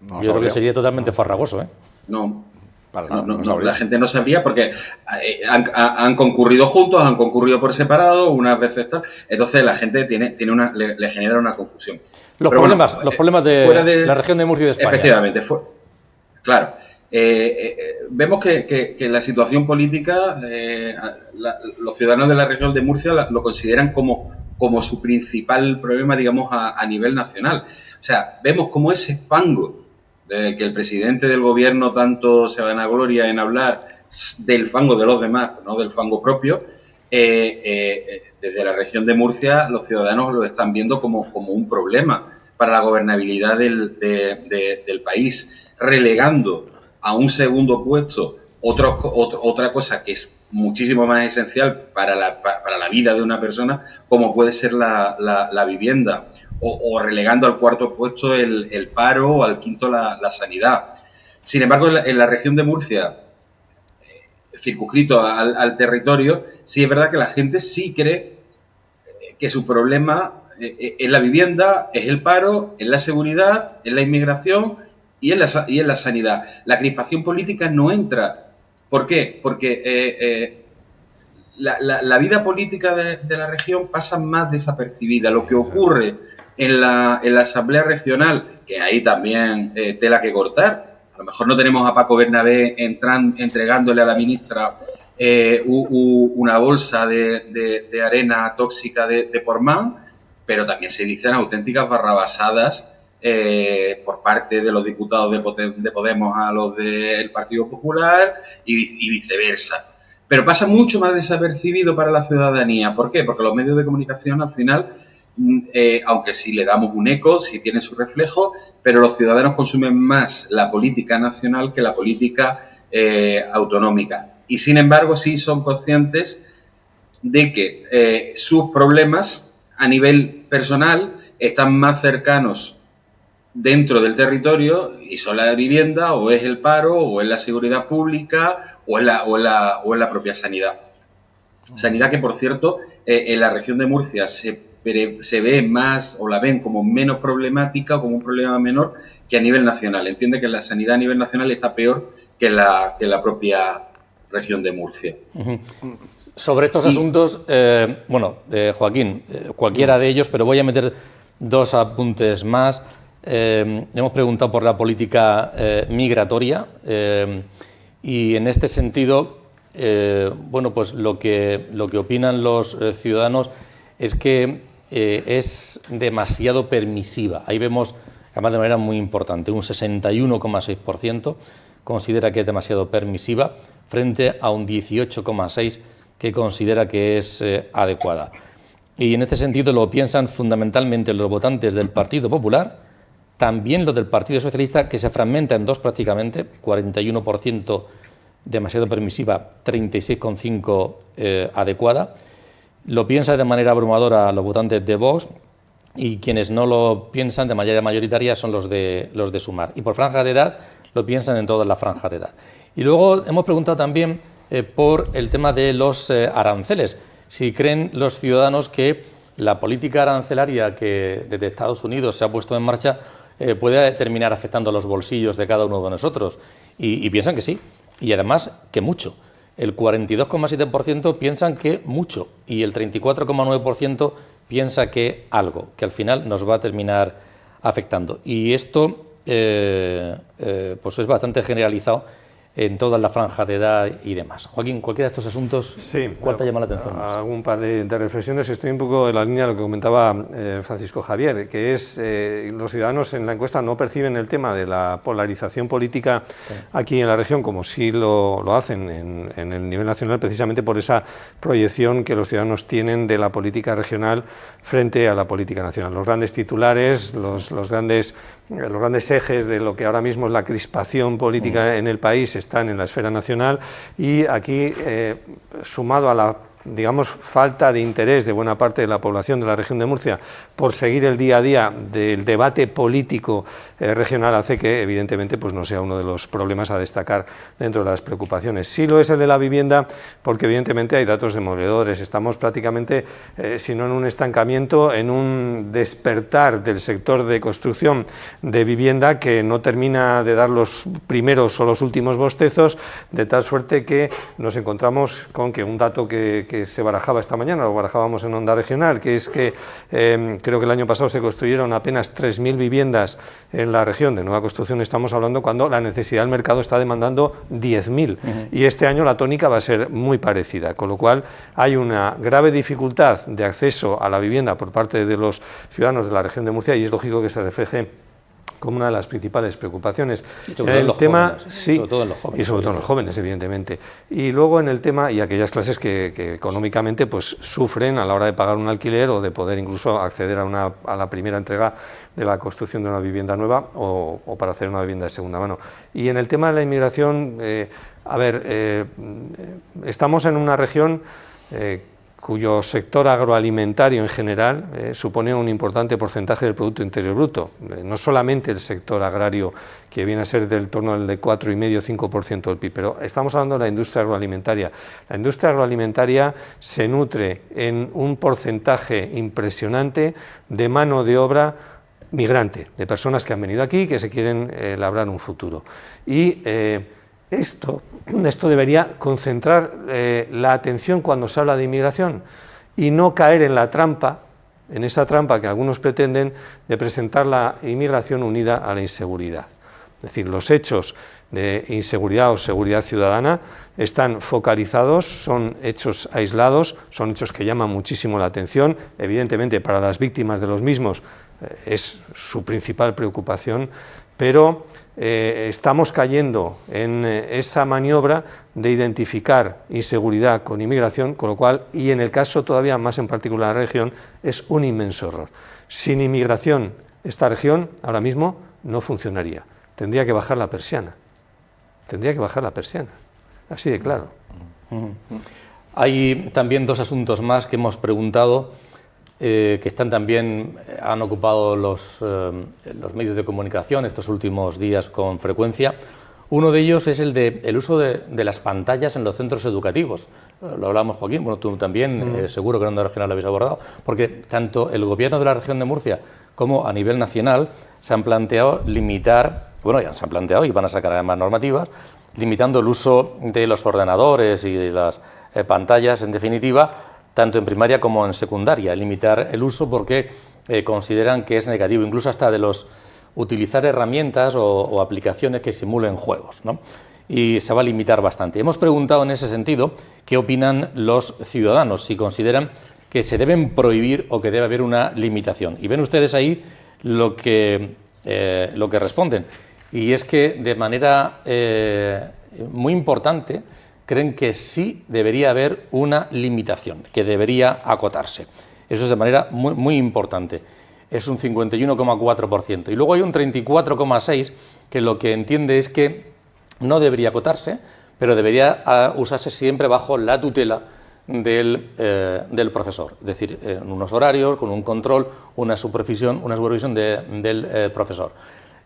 yo creo que sería totalmente farragoso, ¿eh? No, la gente no sabría porque han concurrido juntos, han concurrido por separado, unas veces tal. Entonces la gente le genera una confusión. Los problemas de la región de Murcia y de España. Efectivamente, claro. Vemos que la situación política, los ciudadanos de la región de Murcia lo consideran como su principal problema, digamos, a nivel nacional. O sea, vemos como ese fango de que el presidente del gobierno tanto se vanagloria en hablar del fango de los demás, no del fango propio, desde la región de Murcia los ciudadanos lo están viendo como un problema para la gobernabilidad del país, relegando a un segundo puesto otra cosa que es muchísimo más esencial para la vida de una persona, como puede ser la vivienda, o relegando al cuarto puesto el paro, o al quinto la sanidad. Sin embargo, en la región de Murcia, circunscrito al territorio, sí es verdad que la gente sí cree que su problema es la vivienda, es el paro, es la seguridad, es la inmigración y es la sanidad. La crispación política no entra. ¿Por qué? Porque la vida política de la región pasa más desapercibida. Lo que ocurre en la Asamblea Regional, que hay también tela que cortar. A lo mejor no tenemos a Paco Bernabé entregándole a la ministra una bolsa de arena tóxica de Portmán, pero también se dicen auténticas barrabasadas por parte de los diputados de Podemos a los del Partido Popular y viceversa. Pero pasa mucho más desapercibido para la ciudadanía. ¿Por qué? Porque los medios de comunicación al final, aunque sí le damos un eco, sí tienen su reflejo, pero los ciudadanos consumen más la política nacional que la política autonómica. Y sin embargo sí son conscientes de que sus problemas a nivel personal están más cercanos dentro del territorio, y son la vivienda, o es el paro, o es la seguridad pública, o es la propia sanidad. Sanidad que, por cierto, en la región de Murcia se ve más, o la ven como menos problemática, o como un problema menor que a nivel nacional. Entiende que la sanidad a nivel nacional está peor que la propia región de Murcia. Sobre estos asuntos, Joaquín, cualquiera de ellos, pero voy a meter dos apuntes más. Hemos preguntado por la política migratoria y en este sentido, pues lo que opinan los ciudadanos es que es demasiado permisiva. Ahí vemos, además de manera muy importante, un 61,6% considera que es demasiado permisiva frente a un 18,6% que considera que es adecuada. Y en este sentido lo piensan fundamentalmente los votantes del Partido Popular, también los del Partido Socialista, que se fragmenta en dos prácticamente, 41% demasiado permisiva, 36,5% adecuada. Lo piensa de manera abrumadora los votantes de Vox, y quienes no lo piensan de manera mayoritaria son los de Sumar. Y por franja de edad lo piensan en toda la franja de edad. Y luego hemos preguntado también por el tema de los aranceles. Si creen los ciudadanos que la política arancelaria que desde Estados Unidos se ha puesto en marcha puede terminar afectando los bolsillos de cada uno de nosotros. Y piensan que sí, y además que mucho. El 42,7% piensan que mucho y el 34,9% piensa que algo, que al final nos va a terminar afectando. Y esto pues es bastante generalizado en toda la franja de edad y demás. Joaquín, cualquiera de estos asuntos, sí, ¿cuál te llama la atención? Algún par de reflexiones. Estoy un poco en la línea de lo que comentaba Francisco Javier, que es los ciudadanos en la encuesta no perciben el tema de la polarización política aquí en la región como sí lo hacen en el nivel nacional, precisamente por esa proyección que los ciudadanos tienen de la política regional frente a la política nacional. Los grandes titulares, los grandes ejes de lo que ahora mismo es la crispación política en el país están en la esfera nacional, y aquí, sumado a la, digamos, falta de interés de buena parte de la población de la región de Murcia por seguir el día a día del debate político regional, hace que evidentemente pues no sea uno de los problemas a destacar dentro de las preocupaciones. Sí lo es el de la vivienda, porque evidentemente hay datos demoledores. Estamos prácticamente, si no en un estancamiento, en un despertar del sector de construcción de vivienda que no termina de dar los primeros o los últimos bostezos, de tal suerte que nos encontramos con que un dato que se barajaba esta mañana, lo barajábamos en Onda Regional, que es que creo que el año pasado se construyeron apenas 3.000 viviendas en la región. De nueva construcción estamos hablando cuando la necesidad del mercado está demandando 10.000, y este año la tónica va a ser muy parecida, con lo cual hay una grave dificultad de acceso a la vivienda por parte de los ciudadanos de la región de Murcia, y es lógico que se refleje como una de las principales preocupaciones. El tema, sí, sobre todo en los jóvenes. Y sobre todo en los jóvenes, evidentemente. Y luego en el tema, y aquellas clases que económicamente pues sufren a la hora de pagar un alquiler o de poder incluso acceder a la primera entrega de la construcción de una vivienda nueva o para hacer una vivienda de segunda mano. Y en el tema de la inmigración, estamos en una región cuyo sector agroalimentario en general supone un importante porcentaje del Producto Interior Bruto. No solamente el sector agrario, que viene a ser del torno del de 4,5-5% del PIB, pero estamos hablando de la industria agroalimentaria. La industria agroalimentaria se nutre en un porcentaje impresionante de mano de obra migrante, de personas que han venido aquí, que se quieren labrar un futuro. Y esto debería concentrar la atención cuando se habla de inmigración y no caer en la trampa, en esa trampa que algunos pretenden, de presentar la inmigración unida a la inseguridad. Es decir, los hechos de inseguridad o seguridad ciudadana están focalizados, son hechos aislados, son hechos que llaman muchísimo la atención. Evidentemente, para las víctimas de los mismos es su principal preocupación, pero estamos cayendo en esa maniobra de identificar inseguridad con inmigración, con lo cual, y en el caso todavía más en particular de la región, es un inmenso error. Sin inmigración, esta región ahora mismo no funcionaría. Tendría que bajar la persiana. Tendría que bajar la persiana. Así de claro. Hay también dos asuntos más que hemos preguntado, que están también, han ocupado los medios de comunicación estos últimos días con frecuencia. Uno de ellos es el uso de las pantallas en los centros educativos. Lo hablamos, Joaquín, bueno, tú también, seguro que en Onda Regional lo habéis abordado, porque tanto el Gobierno de la región de Murcia como a nivel nacional se han planteado limitar, bueno, ya se han planteado y van a sacar además normativas, limitando el uso de los ordenadores y de las pantallas, en definitiva, tanto en primaria como en secundaria, limitar el uso porque consideran que es negativo, incluso hasta de los utilizar herramientas o aplicaciones que simulen juegos, ¿no? Y se va a limitar bastante. Hemos preguntado en ese sentido qué opinan los ciudadanos, si consideran que se deben prohibir o que debe haber una limitación. Y ven ustedes ahí lo que responden. Y es que de manera muy importante creen que sí debería haber una limitación, que debería acotarse. Eso es de manera muy, muy importante. Es un 51,4%. Y luego hay un 34,6% que lo que entiende es que no debería acotarse, pero debería usarse siempre bajo la tutela del profesor. Es decir, en unos horarios, con un control, una supervisión del profesor.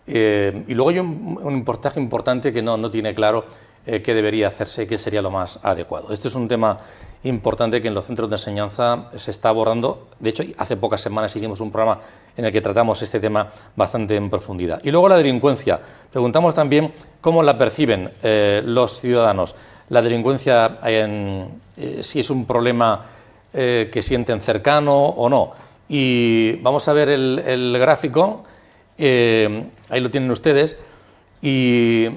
Y luego hay un porcentaje importante que no tiene claro qué debería hacerse, qué sería lo más adecuado. Este es un tema importante que en los centros de enseñanza se está abordando. De hecho, hace pocas semanas hicimos un programa en el que tratamos este tema bastante en profundidad. Y luego la delincuencia. Preguntamos también cómo la perciben los ciudadanos. La delincuencia, si es un problema que sienten cercano o no. Y vamos a ver el gráfico. Ahí lo tienen ustedes. Y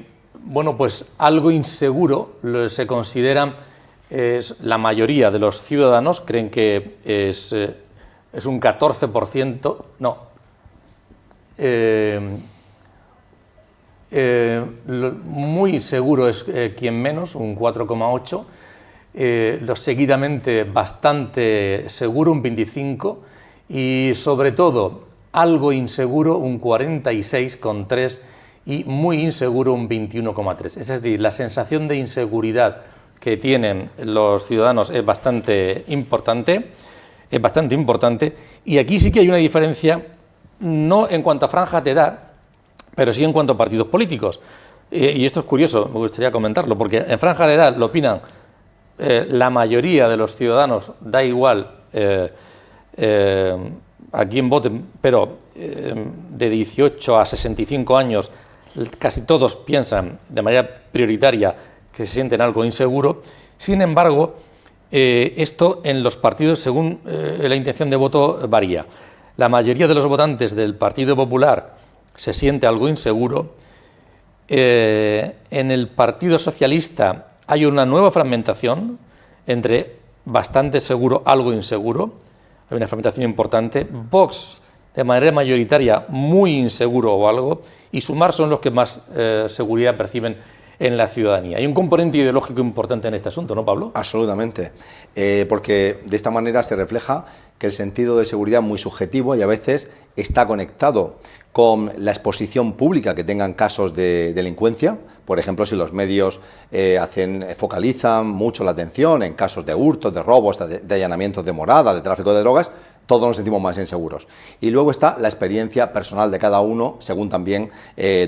bueno, pues algo inseguro se considera, la mayoría de los ciudadanos creen que es un 14%, no, muy seguro es quien menos, un 4,8%, seguidamente bastante seguro, un 25%, y sobre todo algo inseguro, un 46,3%, y muy inseguro un 21,3. Es decir, la sensación de inseguridad que tienen los ciudadanos es bastante importante, y aquí sí que hay una diferencia, no en cuanto a franjas de edad, pero sí en cuanto a partidos políticos. Y esto es curioso, me gustaría comentarlo, porque en franja de edad lo opinan la mayoría de los ciudadanos, da igual a quién voten, pero de 18 a 65 años casi todos piensan de manera prioritaria que se sienten algo inseguro. Sin embargo, esto en los partidos, según la intención de voto, varía. La mayoría de los votantes del Partido Popular se siente algo inseguro. En el Partido Socialista hay una nueva fragmentación entre bastante seguro, algo inseguro. Hay una fragmentación importante. Vox, de manera mayoritaria, muy inseguro o algo. Y Sumar son los que más seguridad perciben en la ciudadanía. Hay un componente ideológico importante en este asunto, ¿no, Pablo? Absolutamente, porque de esta manera se refleja que el sentido de seguridad es muy subjetivo y a veces está conectado con la exposición pública que tengan casos de delincuencia. Por ejemplo, si los medios focalizan mucho la atención en casos de hurtos, de robos, de allanamientos de morada, de tráfico de drogas, todos nos sentimos más inseguros. Y luego está la experiencia personal de cada uno, según también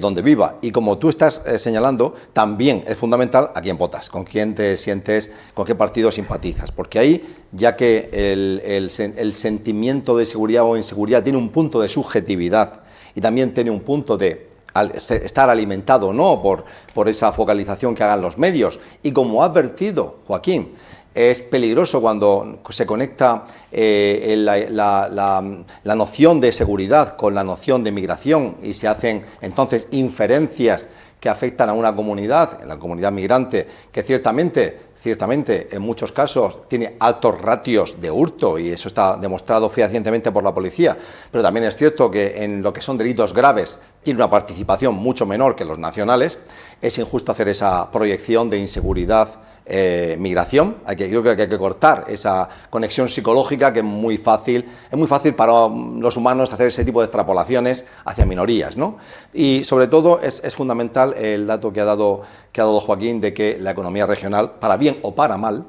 dónde viva. Y como tú estás señalando, también es fundamental a quién votas, con quién te sientes, con qué partido simpatizas. Porque ahí, ya que el sentimiento de seguridad o inseguridad tiene un punto de subjetividad y también tiene un punto de estar alimentado, ¿no?, por esa focalización que hagan los medios. Y como ha advertido Joaquín, es peligroso cuando se conecta la noción de seguridad con la noción de migración y se hacen entonces inferencias que afectan a una comunidad, la comunidad migrante, que ciertamente en muchos casos tiene altos ratios de hurto, y eso está demostrado fehacientemente por la policía, pero también es cierto que en lo que son delitos graves tiene una participación mucho menor que los nacionales. Es injusto hacer esa proyección de inseguridad migración. Creo que hay que cortar esa conexión psicológica, que es muy fácil para los humanos hacer ese tipo de extrapolaciones hacia minorías, ¿no? Y sobre todo es fundamental el dato que ha dado Joaquín, de que la economía regional, para bien o para mal,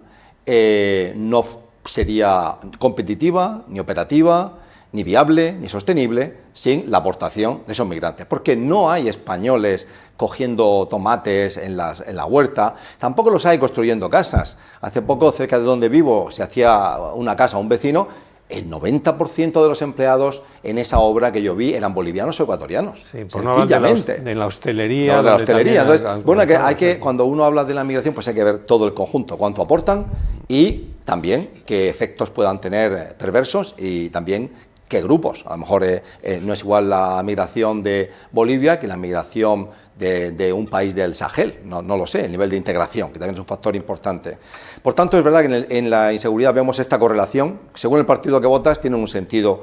no sería competitiva, ni operativa, ni viable, ni sostenible, sin la aportación de esos migrantes. Porque no hay españoles cogiendo tomates en la huerta, tampoco los hay construyendo casas. Hace poco, cerca de donde vivo, se hacía una casa a un vecino. El 90% de los empleados en esa obra que yo vi eran bolivianos o ecuatorianos. Sí, por no hablar de la hostelería. No, de la hostelería. Entonces, bueno, hay que, cuando uno habla de la migración, pues hay que ver todo el conjunto, cuánto aportan y también qué efectos puedan tener perversos, y también qué grupos. A lo mejor no es igual la migración de Bolivia que la migración de un país del Sahel, no lo sé, el nivel de integración, que también es un factor importante. Por tanto, es verdad que en la inseguridad vemos esta correlación. Según el partido que votas, tiene un sentido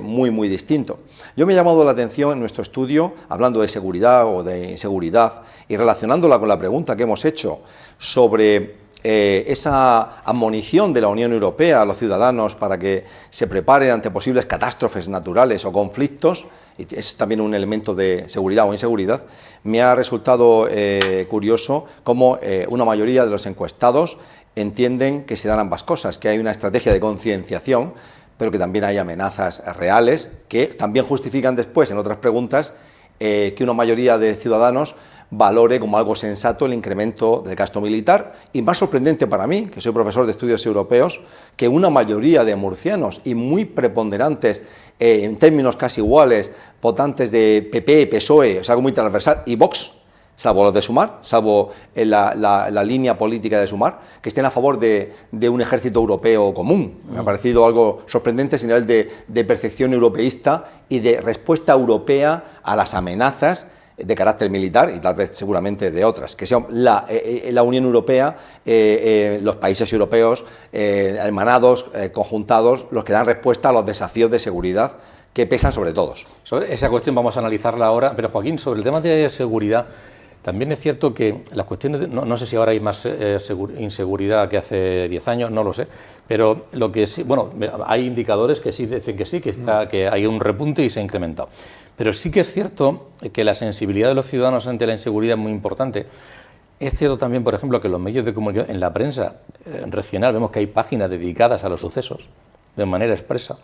muy, muy distinto. Yo me he llamado la atención en nuestro estudio, hablando de seguridad o de inseguridad, y relacionándola con la pregunta que hemos hecho sobre esa admonición de la Unión Europea a los ciudadanos para que se preparen ante posibles catástrofes naturales o conflictos, y es también un elemento de seguridad o inseguridad. Me ha resultado curioso cómo una mayoría de los encuestados entienden que se dan ambas cosas, que hay una estrategia de concienciación, pero que también hay amenazas reales que también justifican después, en otras preguntas, que una mayoría de ciudadanos valore como algo sensato el incremento del gasto militar. Y más sorprendente para mí, que soy profesor de estudios europeos, que una mayoría de murcianos, y muy preponderantes en términos casi iguales, votantes de PP, PSOE, es algo muy transversal, y Vox, salvo los de Sumar, salvo la línea política de Sumar, que estén a favor de un ejército europeo común. Me ha parecido algo sorprendente ese nivel de percepción europeísta y de respuesta europea a las amenazas de carácter militar, y tal vez seguramente de otras, que son la Unión Europea, los países europeos hermanados, conjuntados, los que dan respuesta a los desafíos de seguridad que pesan sobre todos. Sobre esa cuestión vamos a analizarla ahora, pero Joaquín, sobre el tema de seguridad, también es cierto que las cuestiones, no sé si ahora hay más inseguridad que hace 10 años, no lo sé, pero lo que sí, bueno, hay indicadores que sí dicen que sí, que hay un repunte y se ha incrementado. Pero sí que es cierto que la sensibilidad de los ciudadanos ante la inseguridad es muy importante. Es cierto también, por ejemplo, que los medios de comunicación, en la prensa regional, vemos que hay páginas dedicadas a los sucesos de manera expresa.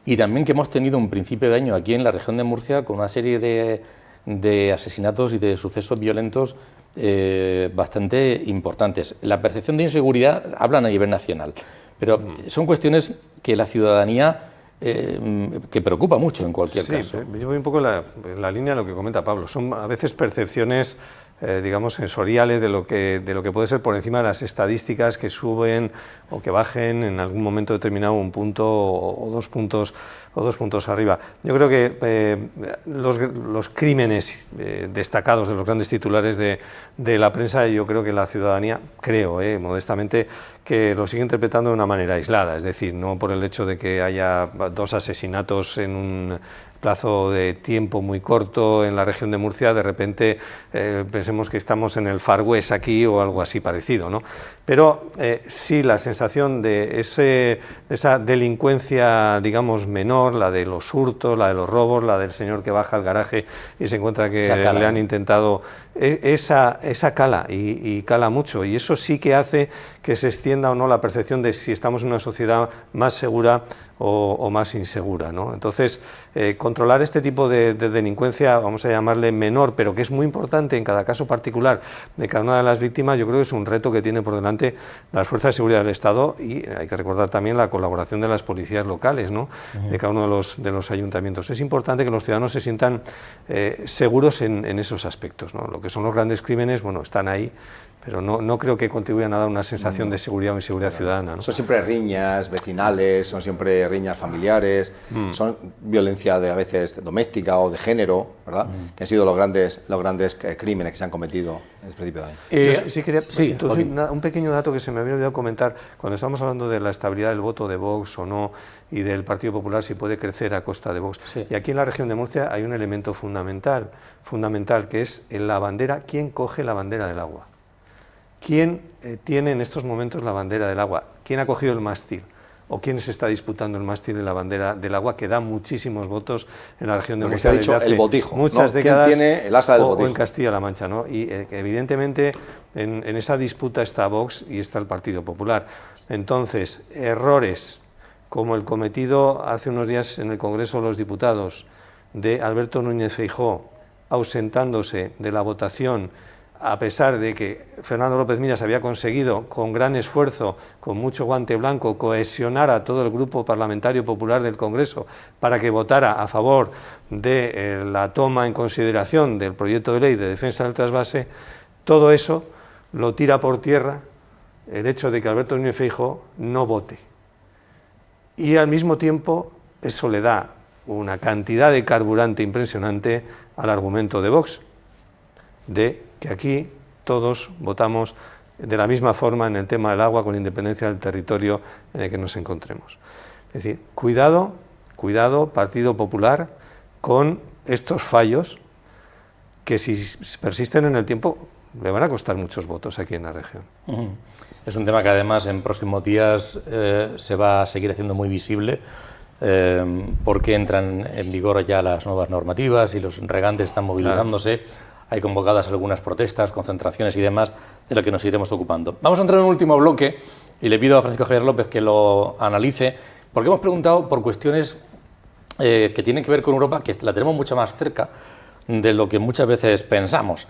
Y también que hemos tenido un principio de año aquí en la región de Murcia con una serie de asesinatos y de sucesos violentos bastante importantes. La percepción de inseguridad hablan a nivel nacional, pero son cuestiones que la ciudadanía que preocupa mucho en cualquier caso. Sí, yo voy un poco en la línea de lo que comenta Pablo. Son a veces percepciones digamos, sensoriales de lo que puede ser por encima de las estadísticas que suben o que bajen en algún momento determinado un punto o dos puntos arriba. Yo creo que los crímenes destacados de los grandes titulares de la prensa, yo creo que la ciudadanía, modestamente, que lo sigue interpretando de una manera aislada, es decir, no por el hecho de que haya 2 asesinatos en un plazo de tiempo muy corto en la región de Murcia, de repente pensemos que estamos en el Far West aquí o algo así parecido, ¿no? Pero sí la sensación de esa delincuencia, digamos, menor, la de los hurtos, la de los robos, la del señor que baja al garaje y se encuentra que le han intentado, esa cala y cala mucho, y eso sí que hace que se extienda o no la percepción de si estamos en una sociedad más segura o más insegura, ¿no? Entonces, controlar este tipo de delincuencia, vamos a llamarle menor, pero que es muy importante en cada caso particular de cada una de las víctimas, yo creo que es un reto que tiene por delante las fuerzas de seguridad del Estado, y hay que recordar también la colaboración de las policías locales, ¿no? De cada uno de los ayuntamientos. Es importante que los ciudadanos se sientan seguros en esos aspectos, ¿no? Lo que son los grandes crímenes, bueno, están ahí, pero no creo que contribuyan a dar una sensación de seguridad o inseguridad ciudadana, ¿no? Son siempre riñas vecinales, son siempre riñas familiares, son violencia a veces doméstica o de género, ¿verdad? Que han sido los grandes crímenes que se han cometido en el principio de año. Yo sí quería introducir un pequeño dato que se me había olvidado comentar. Cuando estamos hablando de la estabilidad del voto de Vox o no, y del Partido Popular si puede crecer a costa de Vox. Sí. Y aquí en la región de Murcia hay un elemento fundamental, que es la bandera. ¿Quién coge la bandera del agua? ¿Quién tiene en estos momentos la bandera del agua? ¿Quién ha cogido el mástil? ¿O quién se está disputando el mástil de la bandera del agua, que da muchísimos votos en la región de Murcia desde hace el botijo, muchas décadas? ¿Quién tiene el asa del botijo? O en Castilla-La Mancha, ¿no? Y evidentemente en esa disputa está Vox y está el Partido Popular. Entonces, errores como el cometido hace unos días en el Congreso de los Diputados de Alberto Núñez Feijóo, ausentándose de la votación, a pesar de que Fernando López Miras había conseguido, con gran esfuerzo, con mucho guante blanco, cohesionar a todo el grupo parlamentario popular del Congreso para que votara a favor de la toma en consideración del proyecto de ley de defensa del trasvase. Todo eso lo tira por tierra el hecho de que Alberto Núñez Feijóo no vote. Y al mismo tiempo eso le da una cantidad de carburante impresionante al argumento de Vox, de que aquí todos votamos de la misma forma en el tema del agua, con independencia del territorio en el que nos encontremos. Es decir, cuidado, Partido Popular, con estos fallos que, si persisten en el tiempo, le van a costar muchos votos aquí en la región. Es un tema que además en próximos días se va a seguir haciendo muy visible, porque entran en vigor ya las nuevas normativas y los regantes están movilizándose. Claro. Hay convocadas algunas protestas, concentraciones y demás, de lo que nos iremos ocupando. Vamos a entrar en un último bloque y le pido a Francisco Javier López que lo analice, porque hemos preguntado por cuestiones que tienen que ver con Europa, que la tenemos mucho más cerca de lo que muchas veces pensamos.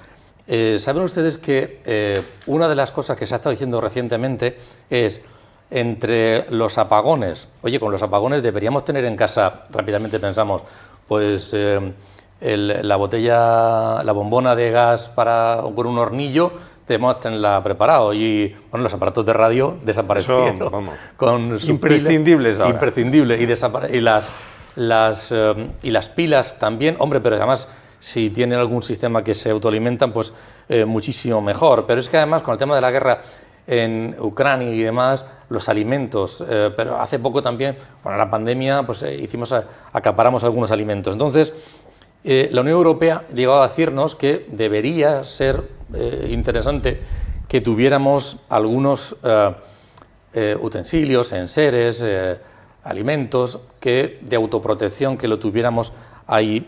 ¿Saben ustedes que una de las cosas que se ha estado diciendo recientemente es, entre los apagones, oye, con los apagones deberíamos tener en casa, rápidamente pensamos, pues la botella, la bombona de gas con un hornillo, debemos tenerla preparado, y bueno, los aparatos de radio desaparecieron. Eso, vamos, con imprescindibles ahora. Imprescindible, y las pilas también, hombre, pero además si tienen algún sistema que se autoalimentan, pues muchísimo mejor. Pero es que además con el tema de la guerra en Ucrania y demás, los alimentos, pero hace poco también, con la pandemia, pues acaparamos algunos alimentos. Entonces, la Unión Europea llegó a decirnos que debería ser interesante que tuviéramos algunos utensilios, enseres, alimentos de autoprotección, que lo tuviéramos ahí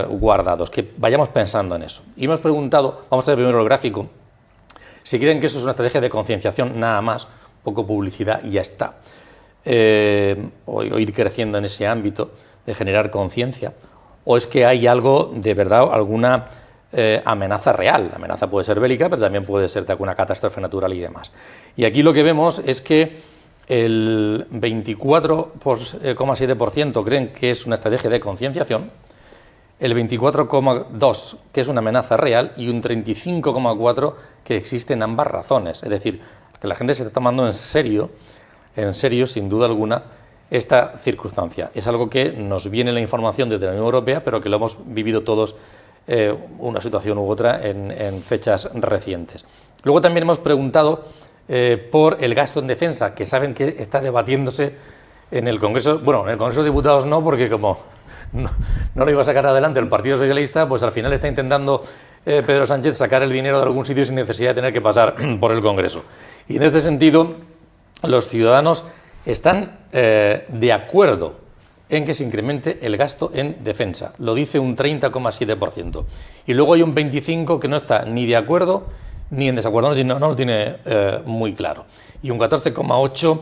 guardados, que vayamos pensando en eso. Y hemos preguntado, vamos a ver primero el gráfico, si creen que eso es una estrategia de concienciación nada más, poco publicidad y ya está, o ir creciendo en ese ámbito de generar conciencia, o es que hay algo de verdad, alguna amenaza real. La amenaza puede ser bélica, pero también puede ser de alguna catástrofe natural y demás. Y aquí lo que vemos es que el 24,7% creen que es una estrategia de concienciación, el 24,2% que es una amenaza real y un 35,4% que existen ambas razones. Es decir, que la gente se está tomando en serio, sin duda alguna, esta circunstancia. Es algo que nos viene la información desde la Unión Europea, pero que lo hemos vivido todos, una situación u otra, en fechas recientes. Luego también hemos preguntado por el gasto en defensa, que saben que está debatiéndose en el Congreso. Bueno, en el Congreso de Diputados no, porque como no lo iba a sacar adelante el Partido Socialista, pues al final está intentando Pedro Sánchez sacar el dinero de algún sitio sin necesidad de tener que pasar por el Congreso. Y en este sentido, los ciudadanos están de acuerdo en que se incremente el gasto en defensa. Lo dice un 30,7%. Y luego hay un 25% que no está ni de acuerdo ni en desacuerdo, no lo tiene muy claro. Y un 14,8%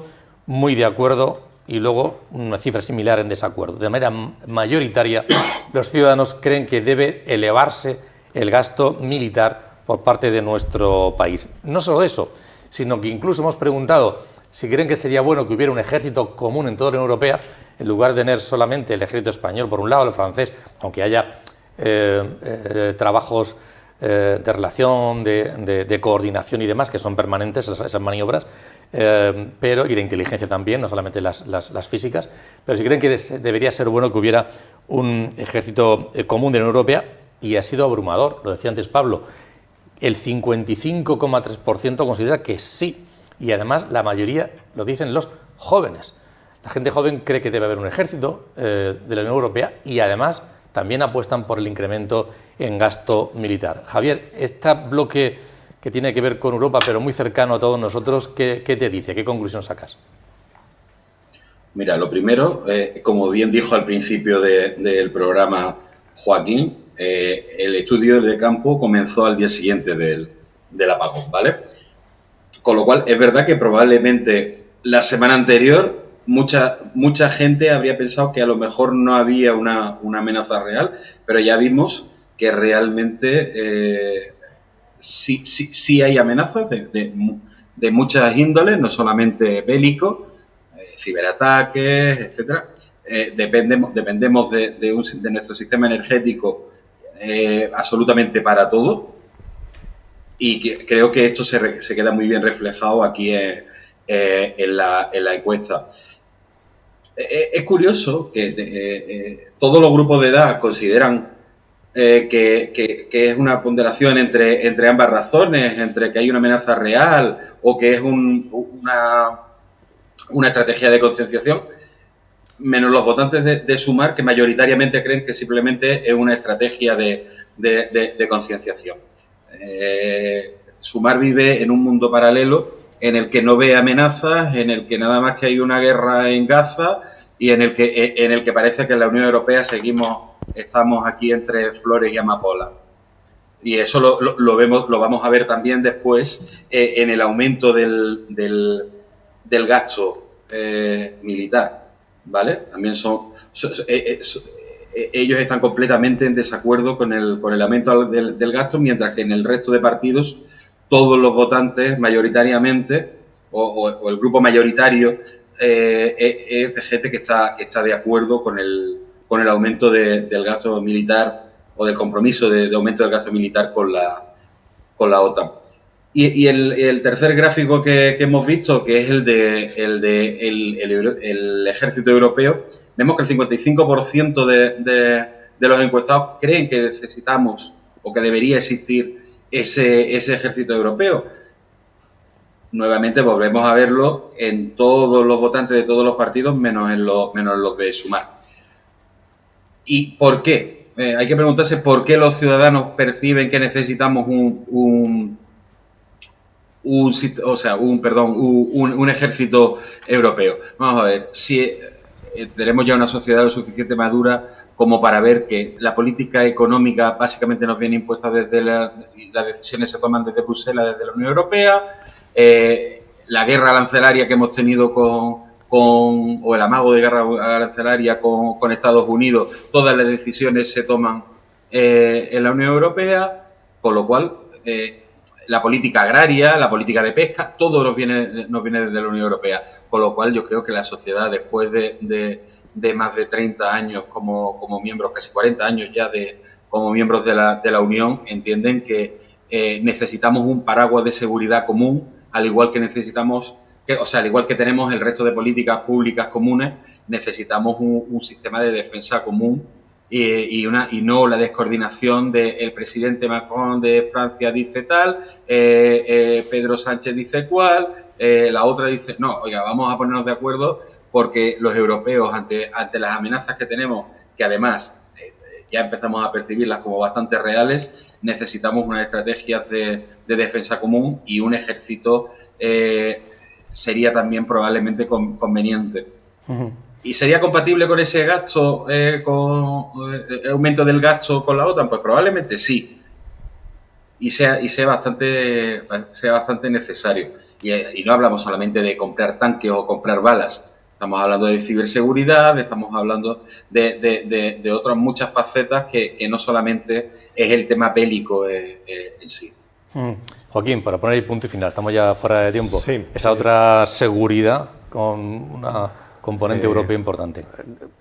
muy de acuerdo, y luego una cifra similar en desacuerdo. De manera mayoritaria, los ciudadanos creen que debe elevarse el gasto militar por parte de nuestro país. No solo eso, sino que incluso hemos preguntado si creen que sería bueno que hubiera un ejército común en toda la Unión Europea, en lugar de tener solamente el ejército español por un lado, el francés, aunque haya trabajos de relación, de coordinación y demás, que son permanentes esas maniobras, y de inteligencia también, no solamente las físicas, pero si creen que debería ser bueno que hubiera un ejército común de la Unión Europea, y ha sido abrumador, lo decía antes Pablo, el 55,3% considera que sí, y además la mayoría lo dicen los jóvenes. La gente joven cree que debe haber un ejército de la Unión Europea, y además también apuestan por el incremento en gasto militar. Javier, este bloque que tiene que ver con Europa, pero muy cercano a todos nosotros, ¿qué te dice? ¿Qué conclusión sacas? Mira, lo primero, como bien dijo al principio del programa Joaquín, el estudio de campo comenzó al día siguiente del apagón, ¿vale? Con lo cual, es verdad que probablemente la semana anterior mucha gente habría pensado que a lo mejor no había una amenaza real, pero ya vimos que realmente sí hay amenazas de muchas índoles, no solamente bélicos, ciberataques, etcétera. Dependemos de nuestro sistema energético absolutamente para todo, y creo que esto se queda muy bien reflejado aquí en la encuesta. Es curioso que todos los grupos de edad consideran que es una ponderación entre ambas razones, entre que hay una amenaza real o que es una estrategia de concienciación, menos los votantes de Sumar, que mayoritariamente creen que simplemente es una estrategia de concienciación. Sumar vive en un mundo paralelo en el que no ve amenazas, en el que nada más que hay una guerra en Gaza, y en el que parece que en la Unión Europea estamos aquí entre flores y amapolas. Y eso lo vamos a ver también después en el aumento del gasto militar, ¿vale? También ellos están completamente en desacuerdo con el aumento del gasto, mientras que en el resto de partidos todos los votantes mayoritariamente, o el grupo mayoritario, es de gente que está de acuerdo con el aumento del gasto militar, o del compromiso de aumento del gasto militar con la OTAN. Y el tercer gráfico que hemos visto, que es el ejército europeo, vemos que el 55% de los encuestados creen que necesitamos o que debería existir ese ejército europeo. Nuevamente volvemos a verlo en todos los votantes de todos los partidos, menos en los de Sumar. ¿Y por qué? hay que preguntarse por qué los ciudadanos perciben que necesitamos un ejército europeo. Vamos a ver, si tenemos ya una sociedad lo suficiente madura como para ver que la política económica básicamente nos viene impuesta desde las decisiones se toman desde Bruselas, desde la Unión Europea, la guerra arancelaria que hemos tenido o el amago de guerra arancelaria con Estados Unidos, todas las decisiones se toman en la Unión Europea, con lo cual la política agraria, la política de pesca, todo nos viene desde la Unión Europea, con lo cual yo creo que la sociedad después de más de 30 años como miembros, casi 40 años ya como miembros de la Unión, entienden que necesitamos un paraguas de seguridad común, al igual que al igual que tenemos el resto de políticas públicas comunes, necesitamos un sistema de defensa común y no la descoordinación del presidente Macron de Francia dice tal, Pedro Sánchez dice cual, la otra dice no, oiga, vamos a ponernos de acuerdo porque los europeos ante las amenazas que tenemos, que además ya empezamos a percibirlas como bastante reales, necesitamos unas estrategias de defensa común y un ejército sería también probablemente conveniente. Uh-huh. ¿Y sería compatible con ese gasto, con el aumento del gasto con la OTAN? Pues probablemente sí. Y sea bastante necesario. Y no hablamos solamente de comprar tanques o comprar balas. Estamos hablando de ciberseguridad, estamos hablando de otras muchas facetas que no solamente es el tema bélico en sí. Joaquín, para poner el punto y final, estamos ya fuera de tiempo. Sí. Esa otra seguridad con una componente europeo importante.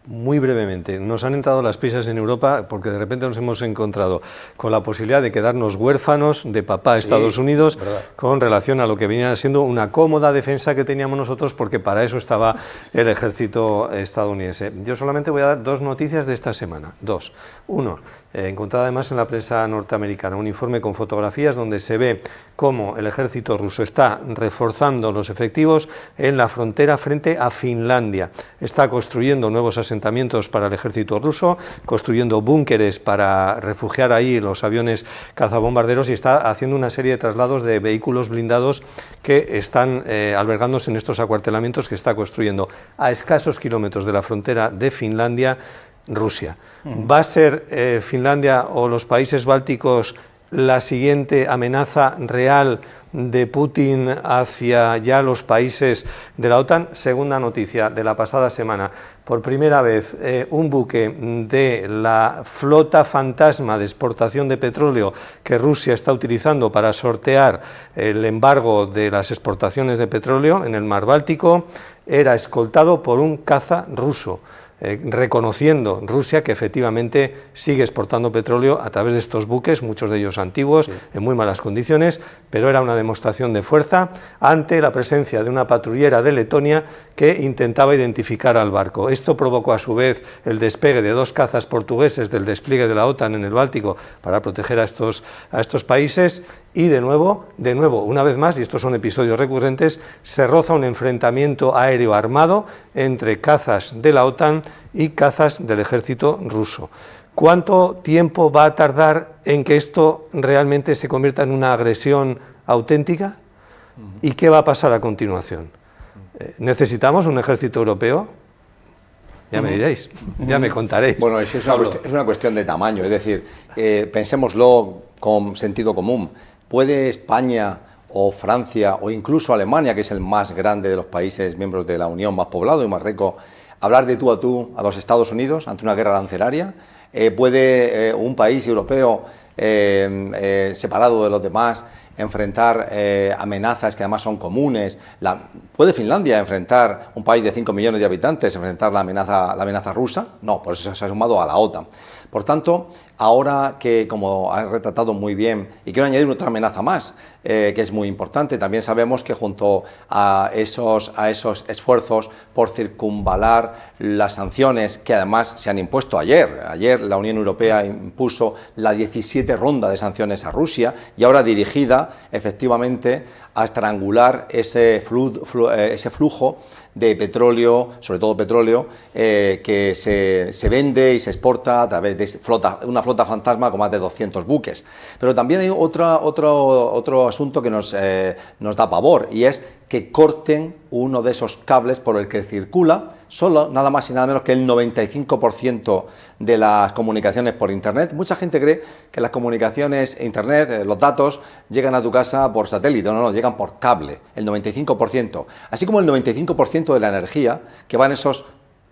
Muy brevemente, nos han entrado las prisas en Europa porque de repente nos hemos encontrado con la posibilidad de quedarnos huérfanos de papá Estados Unidos, verdad, con relación a lo que venía siendo una cómoda defensa que teníamos nosotros, porque para eso estaba el ejército estadounidense. Yo solamente voy a dar dos noticias de esta semana. Dos. Uno, encontrada además en la prensa norteamericana, un informe con fotografías donde se ve cómo el ejército ruso está reforzando los efectivos en la frontera frente a Finlandia. Está construyendo nuevos asentamientos para el ejército ruso, construyendo búnkeres para refugiar ahí los aviones cazabombarderos y está haciendo una serie de traslados de vehículos blindados que están albergándose en estos acuartelamientos que está construyendo a escasos kilómetros de la frontera de Finlandia, Rusia. ¿Va a ser Finlandia o los países bálticos la siguiente amenaza real de Putin hacia ya los países de la OTAN? Segunda noticia de la pasada semana. Por primera vez, un buque de la flota fantasma de exportación de petróleo que Rusia está utilizando para sortear el embargo de las exportaciones de petróleo en el mar Báltico era escoltado por un caza ruso. Reconociendo Rusia que efectivamente sigue exportando petróleo a través de estos buques, muchos de ellos antiguos, sí, en muy malas condiciones, pero era una demostración de fuerza ante la presencia de una patrullera de Letonia que intentaba identificar al barco. Esto provocó a su vez el despegue de dos cazas portugueses del despliegue de la OTAN en el Báltico para proteger a estos países y de nuevo, una vez más, y estos son episodios recurrentes, se roza un enfrentamiento aéreo armado entre cazas de la OTAN y cazas del ejército ruso. ¿Cuánto tiempo va a tardar en que esto realmente se convierta en una agresión auténtica? ¿Y qué va a pasar a continuación? ¿Necesitamos un ejército europeo? Ya me diréis, ya me contaréis. Bueno, es una cuestión de tamaño, es decir, pensémoslo con sentido común. ¿Puede España o Francia o incluso Alemania, que es el más grande de los países miembros de la Unión, más poblado y más rico, hablar de tú a los Estados Unidos ante una guerra arancelaria? ¿Puede un país europeo separado de los demás enfrentar amenazas que además son comunes? ¿Puede Finlandia enfrentar, un país de 5 millones de habitantes, enfrentar la amenaza rusa? No, por eso se ha sumado a la OTAN. Por tanto, ahora que, como han retratado muy bien, y quiero añadir otra amenaza más, que es muy importante, también sabemos que junto a esos esfuerzos por circunvalar las sanciones que además se han impuesto ayer la Unión Europea impuso la 17 ronda de sanciones a Rusia y ahora dirigida efectivamente a estrangular ese flujo de petróleo, sobre todo petróleo, que se vende y se exporta a través de una flota fantasma con más de 200 buques. Pero también hay otro asunto que nos da pavor, y es que corten uno de esos cables por el que circula solo, nada más y nada menos que el 95% de las comunicaciones por Internet. Mucha gente cree que las comunicaciones, Internet, los datos, llegan a tu casa por satélite. No, llegan por cable, el 95%. Así como el 95% de la energía que va en esos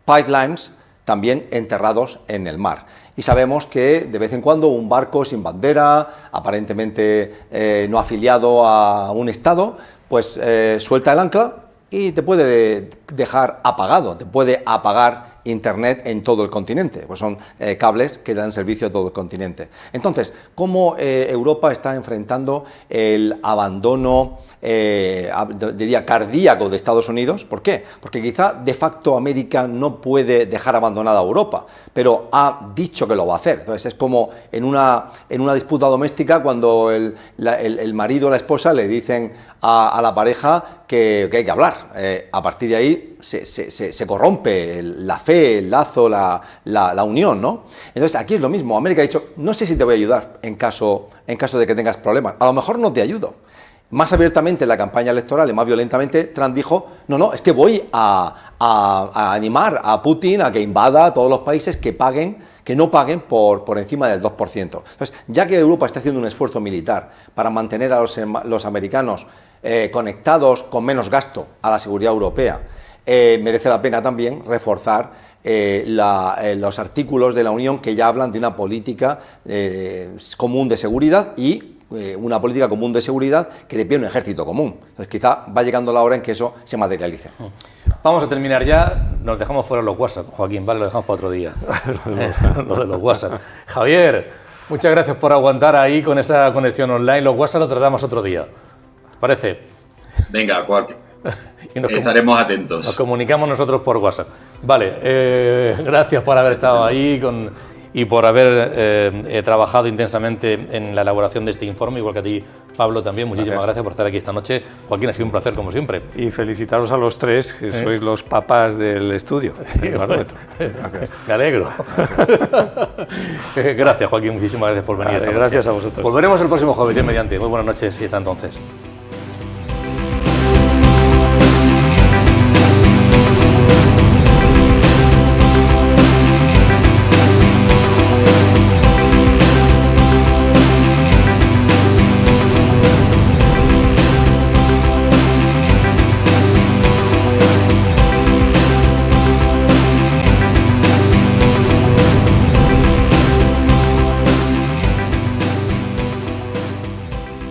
pipelines también enterrados en el mar. Y sabemos que de vez en cuando un barco sin bandera, aparentemente no afiliado a un estado, pues suelta el ancla y te puede dejar apagado, te puede apagar Internet en todo el continente, pues son cables que dan servicio a todo el continente. Entonces, ¿cómo Europa está enfrentando el abandono, diría, cardíaco de Estados Unidos? ¿Por qué? Porque quizá de facto América no puede dejar abandonada a Europa, pero ha dicho que lo va a hacer. Entonces es como en una disputa doméstica cuando el marido o la esposa le dicen a la pareja que hay que hablar. A partir de ahí se corrompe la fe, el lazo, la unión, ¿no? Entonces aquí es lo mismo. América ha dicho, no sé si te voy a ayudar en caso de que tengas problemas. A lo mejor no te ayudo. Más abiertamente en la campaña electoral y más violentamente, Trump dijo, no, es que voy a animar a Putin a que invada a todos los países que no paguen por encima del 2%. Entonces, ya que Europa está haciendo un esfuerzo militar para mantener a los americanos conectados con menos gasto a la seguridad europea, merece la pena también reforzar los artículos de la Unión que ya hablan de una política común de seguridad y una política común de seguridad que te pide un ejército común. Entonces quizá va llegando la hora en que eso se materialice. Vamos a terminar ya, nos dejamos fuera los WhatsApp, Joaquín, vale, lo dejamos para otro día. Lo de los WhatsApp. Javier, muchas gracias por aguantar ahí con esa conexión online. Los WhatsApp los tratamos otro día. ¿Te parece? Venga, estaremos atentos. Nos comunicamos nosotros por WhatsApp. Vale, gracias por haber estado ahí y por haber trabajado intensamente en la elaboración de este informe, igual que a ti, Pablo, también. Muchísimas gracias por estar aquí esta noche. Joaquín, ha sido un placer, como siempre. Y felicitaros a los tres, que sois los papás del estudio. Sí, me alegro. Gracias, Joaquín, muchísimas gracias por venir. Gracias a vosotros. Volveremos el próximo jueves, mediante. Muy buenas noches y hasta entonces.